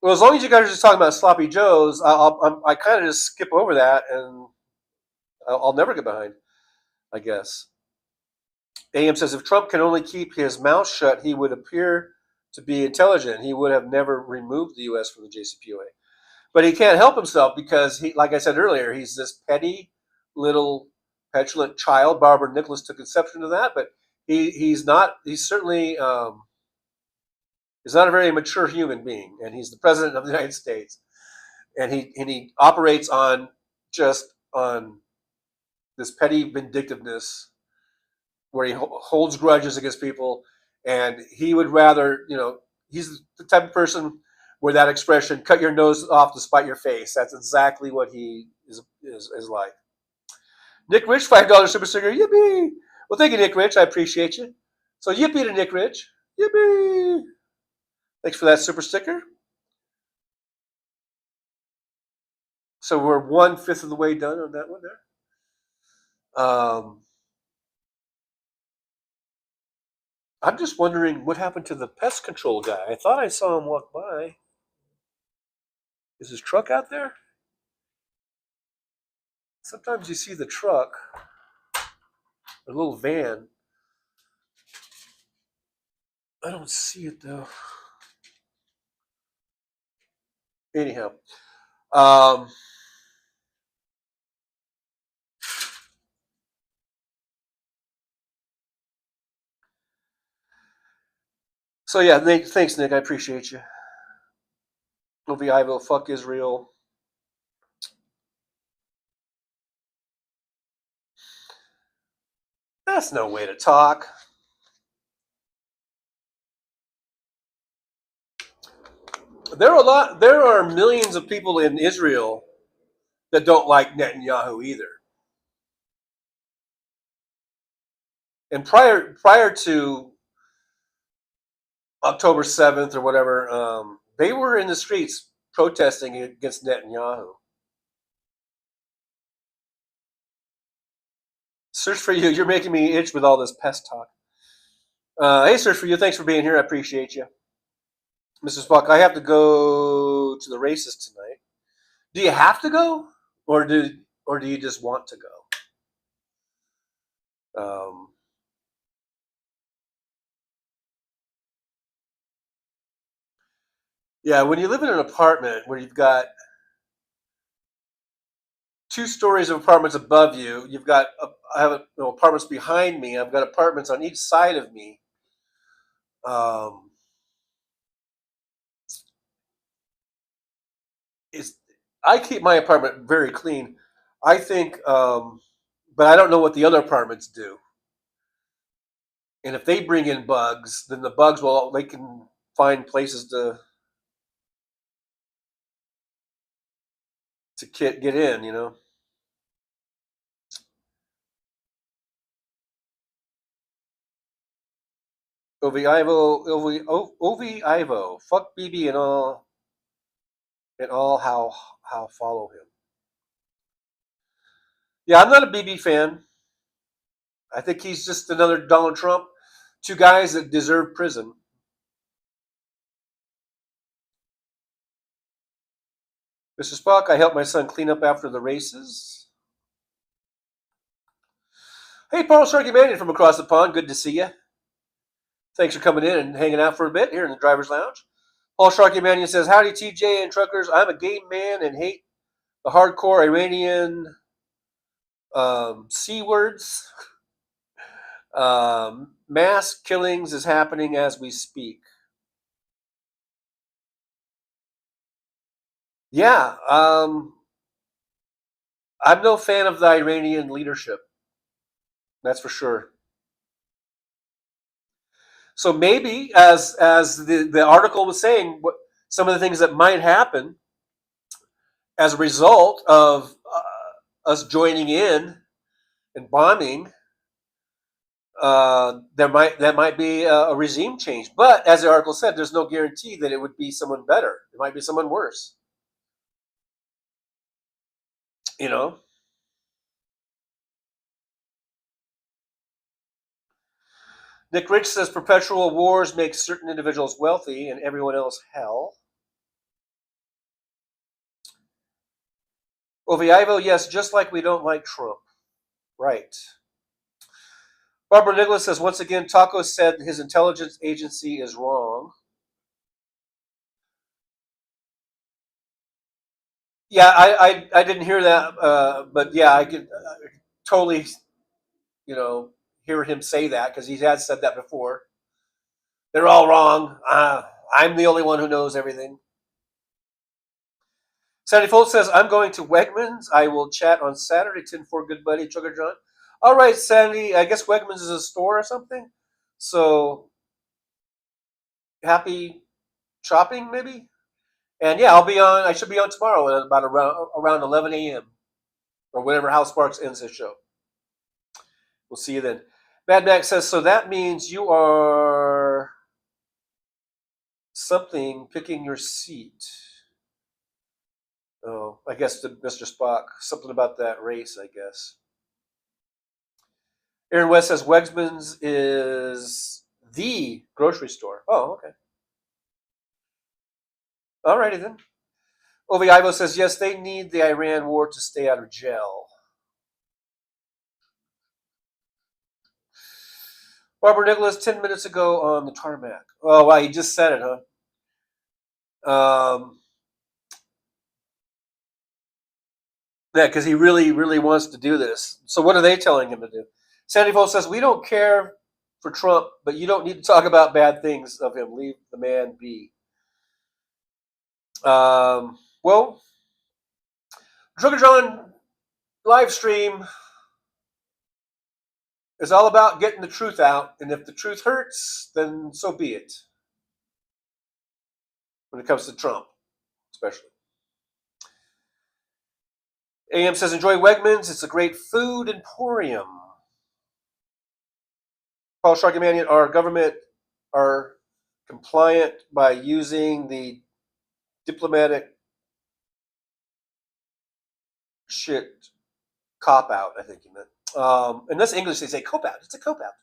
as long as you guys are just talking about sloppy joes, I kind of just skip over that, and I'll never get behind, I guess. AM says if Trump can only keep his mouth shut, he would appear to be intelligent. He would have never removed the U.S. from the JCPOA. But he can't help himself because like I said earlier, he's this petty little petulant child. Barbara Nicholas took exception to that, but he's not. He's certainly he's not a very mature human being, and he's the president of the United States, and he operates on this petty vindictiveness where he holds grudges against people, and he would rather, he's the type of person where that expression "cut your nose off to spite your face." That's exactly what he is like. Nick Rich, $5 super sticker, yippee! Well, thank you, Nick Rich. I appreciate you. So yippee to Nick Rich, yippee! Thanks for that super sticker. So we're 1/5 of the way done on that one there. I'm just wondering what happened to the pest control guy. I thought I saw him walk by. Is his truck out there? Sometimes you see the truck, a little van. I don't see it though. Anyhow, so yeah, thanks, Nick. I appreciate you. Ovi Ivo, fuck Israel. That's no way to talk. There are millions of people in Israel that don't like Netanyahu either. And prior to October 7th or whatever, they were in the streets protesting against Netanyahu. Search for you. You're making me itch with all this pest talk. Hey, Search for you. Thanks for being here. I appreciate you. Mrs. Buck, I have to go to the races tonight. Do you have to go? Or do you just want to go? Yeah, when you live in an apartment where you've got 2 stories of apartments above you, I have apartments behind me. I've got apartments on each side of me. I keep my apartment very clean. I think, but I don't know what the other apartments do. And if they bring in bugs, then the bugs they can find places to get in. Ovi Ivo, fuck BB and all. and all how follow him. Yeah, I'm not a BB fan. I think he's just another Donald Trump. Two guys that deserve prison. Mr. Spock, I helped my son clean up after the races. Hey, Paul Sharky Mannion from across the pond. Good to see you. Thanks for coming in and hanging out for a bit here in the driver's lounge. Paul Sharky Mannion says, howdy, TJ and truckers. I'm a gay man and hate the hardcore Iranian C words. Mass killings is happening as we speak. Yeah, I'm no fan of the Iranian leadership. That's for sure. So maybe, as the article was saying, some of the things that might happen as a result of us joining in and bombing, that might be a regime change. But as the article said, there's no guarantee that it would be someone better. It might be someone worse. You know. Nick Rich says perpetual wars make certain individuals wealthy and everyone else hell. Oviivo, yes, just like we don't like Trump. Right. Barbara Nicholas says, once again, Taco said his intelligence agency is wrong. Yeah, I didn't hear that, but yeah, I could totally, hear him say that because he has said that before. They're all wrong. I'm the only one who knows everything. Sandy Foltz says, I'm going to Wegmans. I will chat on Saturday. 10-4, good buddy, Sugar John. All right, Sandy. I guess Wegmans is a store or something. So happy shopping, maybe. And yeah, I should be on tomorrow at about around 11 a.m. or whenever House Sparks ends his show. We'll see you then. Mad Max says, so that means you are something picking your seat. Oh, I guess to Mr. Spock. Something about that race, I guess. Aaron West says Wegmans is the grocery store. Oh, okay. Alrighty then. Ovi Ivo says, yes, they need the Iran war to stay out of jail. Barbara Nicholas, 10 minutes ago on the tarmac. Oh, wow, he just said it, huh? Yeah, because he really, really wants to do this. So what are they telling him to do? Sandy Foltz says, we don't care for Trump, but you don't need to talk about bad things of him. Leave the man be. Well, Sugar John live stream is all about getting the truth out. And if the truth hurts, then so be it. When it comes to Trump, especially. AM says, enjoy Wegmans. It's a great food emporium. Paul Sharkymanian, our government are compliant by using the diplomatic shit cop out, I think you meant. In this English, they say cop out. It's a cop out.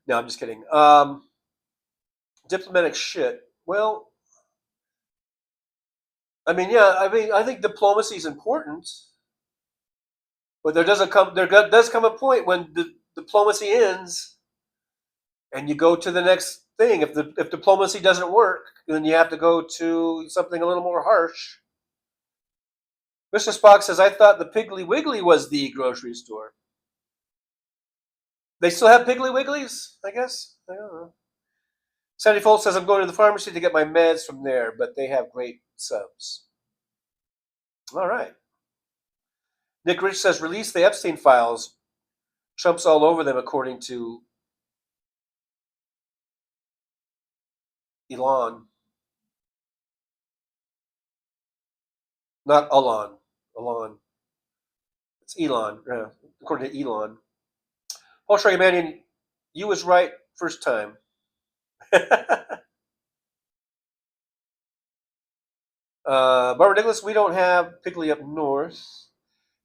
No, I'm just kidding. Diplomatic shit. Well, I think diplomacy is important, but there does come a point when the diplomacy ends, and you go to the next thing. If diplomacy doesn't work, then you have to go to something a little more harsh. Mr. Spock says, I thought the Piggly Wiggly was the grocery store. They still have Piggly Wigglies, I guess? I don't know. Sandy Foltz says, I'm going to the pharmacy to get my meds from there, but they have great subs. All right. Nick Rich says, release the Epstein files. Trump's all over them, according to Elon. Not Elon. Elon. It's Elon. According to Elon. Paul Sharkymanian, you was right first time. Barbara Nicholas, we don't have Piggly up north.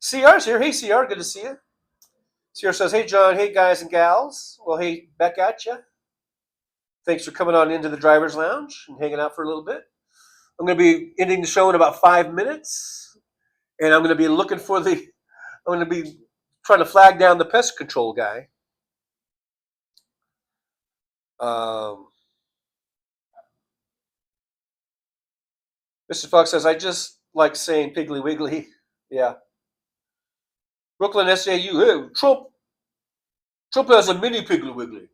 CR's here. Hey, CR, good to see you. CR says, hey, John. Hey, guys and gals. Well, hey, back at you. Thanks for coming on into the driver's lounge and hanging out for a little bit. I'm going to be ending the show in about 5 minutes, and I'm going to be looking for I'm going to be trying to flag down the pest control guy. Mr. Fox says, I just like saying Piggly Wiggly. Yeah. Brooklyn SAU, hey, Trump has a mini Piggly Wiggly.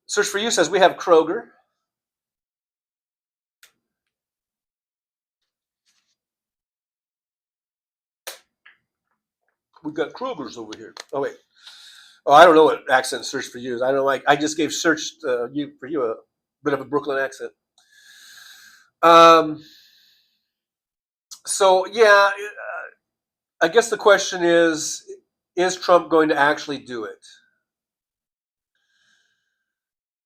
Search for You says, we have Kroger. We got Kroger's over here. Oh, wait. Oh, I don't know what accent Search for You is. I don't like. I just gave Search for You a bit of a Brooklyn accent. So yeah, I guess the question is Trump going to actually do it?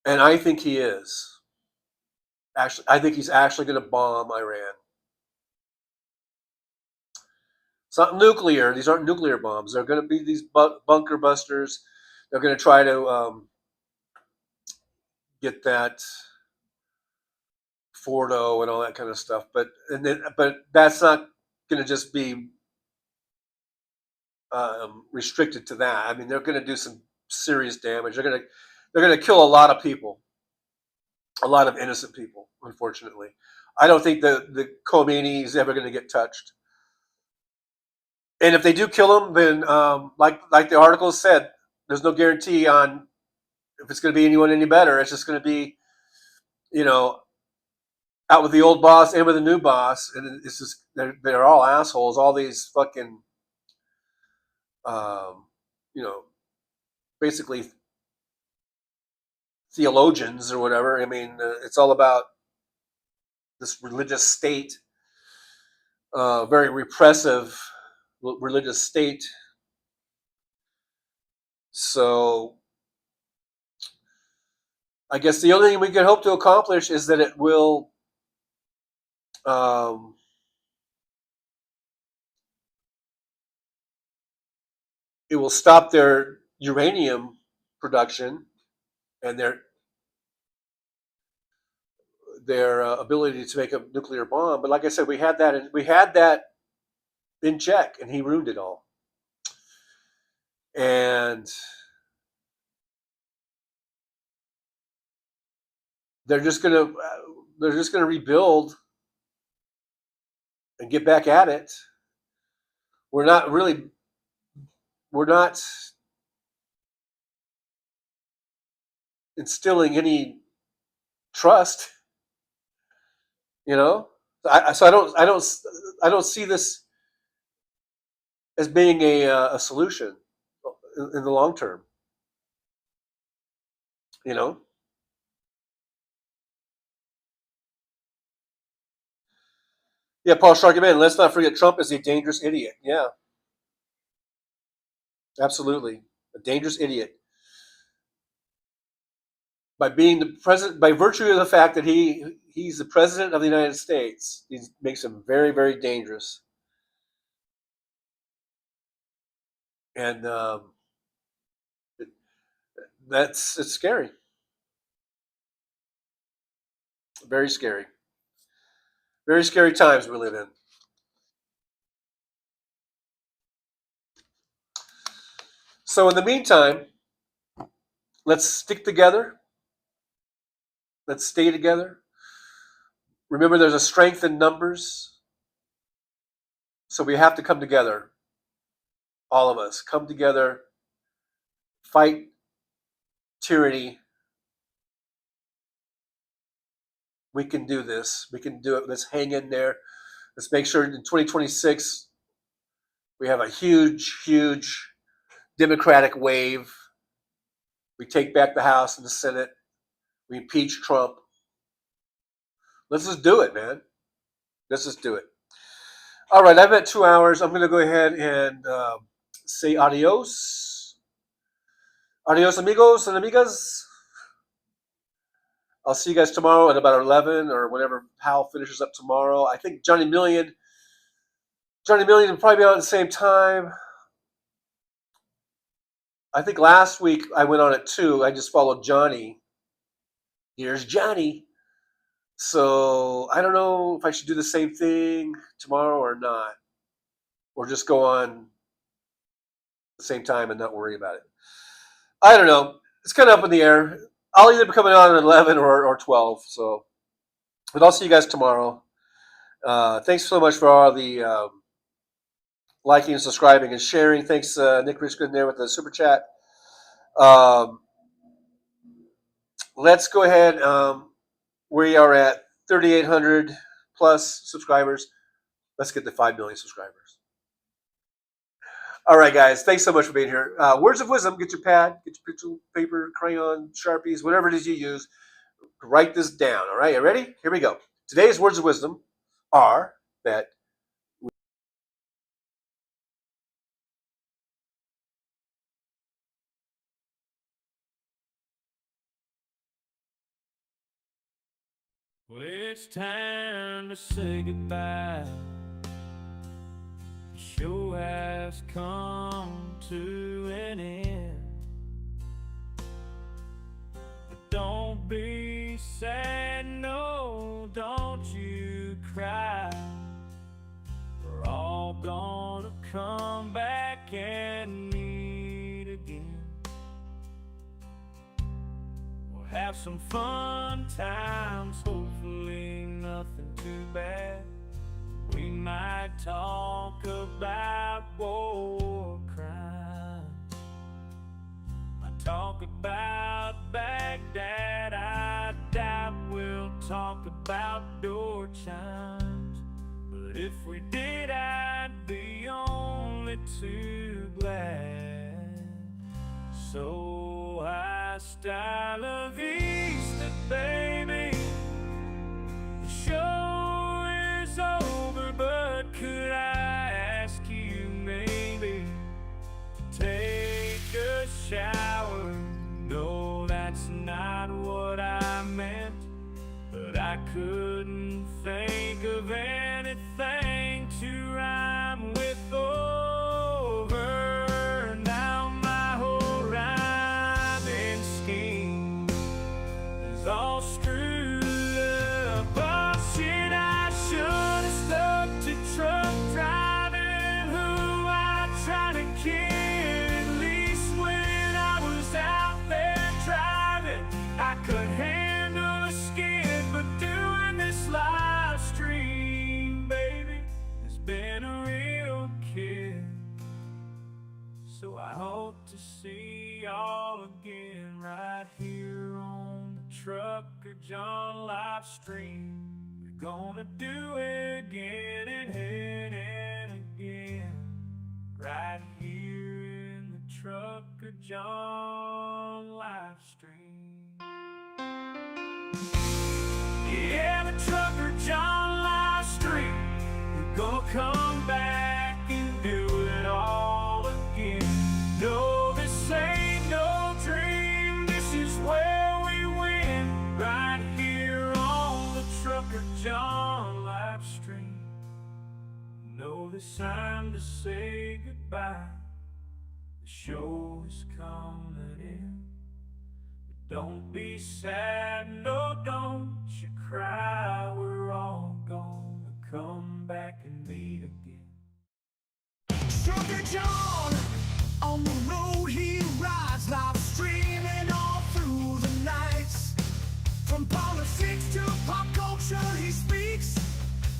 And I think he is. Actually, I think he's actually going to bomb Iran. It's not nuclear. These aren't nuclear bombs. They're going to be these bunker busters. They're going to try to get that Fordo and all that kind of stuff. But that's not going to just be restricted to that. I mean, they're going to do some serious damage. They're going to kill a lot of people, a lot of innocent people. Unfortunately, I don't think the Khomeini is ever going to get touched. And if they do kill him, then like the article said, there's no guarantee on if it's going to be anyone any better. It's just going to be, out with the old boss and with the new boss, and it's just they're all assholes. All these fucking, basically theologians or whatever. I mean, it's all about this religious state, very repressive religious state. So I guess the only thing we can hope to accomplish is that it will stop their uranium production and their ability to make a nuclear bomb. But like I said, we had that in check, and he ruined it all. And they're just gonna rebuild and get back at it. We're not instilling any trust, So I don't see this as being a solution in the long term, Yeah, Paul Sharkman, let's not forget Trump is a dangerous idiot. Yeah, absolutely, a dangerous idiot. By being the president, by virtue of the fact that he's the president of the United States, he makes him very, very dangerous. And it's scary. Very scary. Very scary times we live in. So in the meantime, let's stick together. Let's stay together. Remember, there's a strength in numbers. So we have to come together. All of us come together, fight tyranny. We can do this. We can do it. Let's hang in there. Let's make sure in 2026 we have a huge, huge Democratic wave. We take back the House and the Senate. We impeach Trump. Let's just do it, man. Let's just do it. All right, I've had 2 hours. I'm going to go ahead and say adios. Adios, amigos and amigas. I'll see you guys tomorrow at about 11 or whenever Powell finishes up tomorrow. I think Johnny Million will probably be on at the same time. I think last week I went on at 2. I just followed Johnny. Here's Johnny. So I don't know if I should do the same thing tomorrow or not. Or just go on at the same time and not worry about it. I don't know. It's kind of up in the air. I'll either be coming on at 11 or 12. So, but I'll see you guys tomorrow. Thanks so much for all the liking and subscribing and sharing. Thanks, Nick Richmond there with the super chat. Let's go ahead. We are at 3,800 plus subscribers. Let's get to 5 million subscribers. All right, guys. Thanks so much for being here. Words of wisdom. Get your pad, get your pencil, paper, crayon, Sharpies, whatever it is you use. Write this down. All right, you ready? Here we go. Today's words of wisdom are that well, it's time to say goodbye. The show has come to an end. But don't be sad, no, don't you cry. We're all gonna come back and meet again. We'll have some fun times, hopefully nothing too bad. We might talk about war crimes. Might talk about Baghdad. I doubt we'll talk about door chimes. But if we did, I'd be only too glad. So I style of Easter, baby. The show is over, but could I ask you maybe to take a shower? No, that's not what I meant, but I couldn't think of anything to rhyme with over. Now my whole rhyming scheme is all screwed up. Oh shit, I should have stuck to truck driving, who I tried to kid. At least when I was out there driving, I could handle a skid, but doing this live stream, baby, has been a real kid. So I hope to see y'all again right here on the Trucker John live stream. We're gonna do it again and again, right here in the Trucker John live stream. Yeah, the Trucker John live stream. We're gonna come back and do it all again. No, this ain't no dream. This is where we win, right here on the Trucker John live stream. No, this time to say goodbye. The show is coming in. Don't be sad, no, don't you cry. We're all gonna come back and meet again. Trucker John, on the road he rides, live streaming all through the nights. From politics to pop culture he speaks.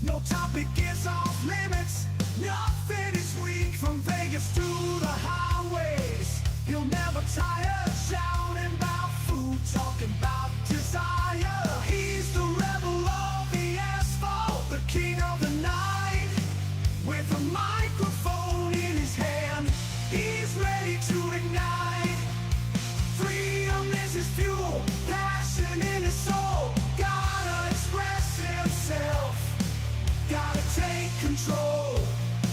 No topic is off limits, nothing is weak. From Vegas to the highways, he'll never tire, shouting about food, talking about desire. He's the rebel of the asphalt, the king of the night. With a microphone in his hand, he's ready to ignite. Freedom is his fuel, passion in his soul. Gotta express himself, gotta take control.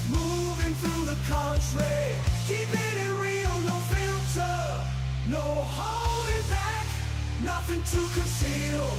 Moving through the country, keeping it real, no filter, no holding back, nothing to conceal.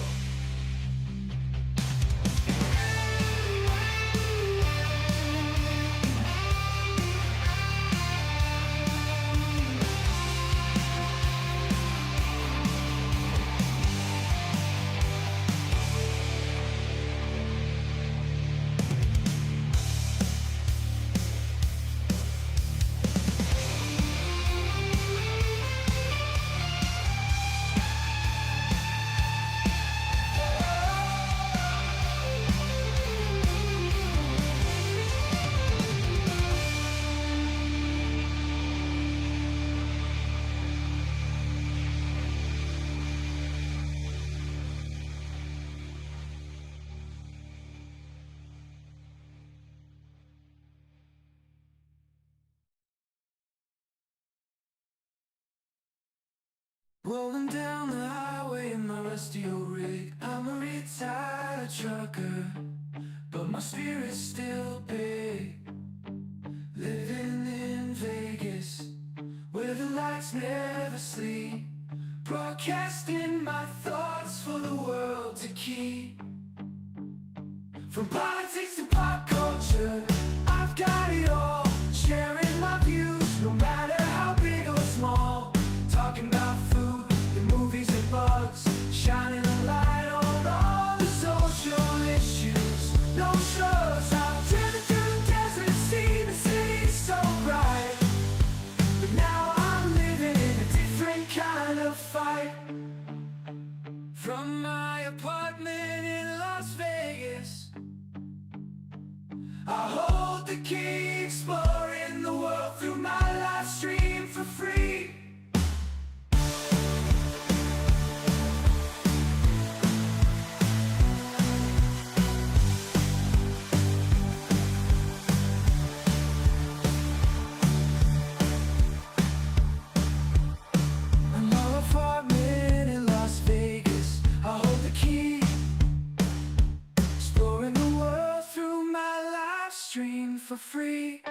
Rolling down the highway in my rusty old rig. I'm a retired trucker, but my spirit's still big. Living in Vegas, where the lights never sleep. Broadcasting my thoughts for the world to keep. From politics to pop culture, I've got it all. Sharing my views, no matter how big or small. Talking about food, the movies and bugs, shining a light on all the social issues. No shrugs, I've driven through the desert, seen the city so bright. But now I'm living in a different kind of fight. From my apartment in Las Vegas, I hold the key, exploring the world through my live stream for free. In my apartment in Las Vegas, I hold the key, exploring the world through my live stream for free.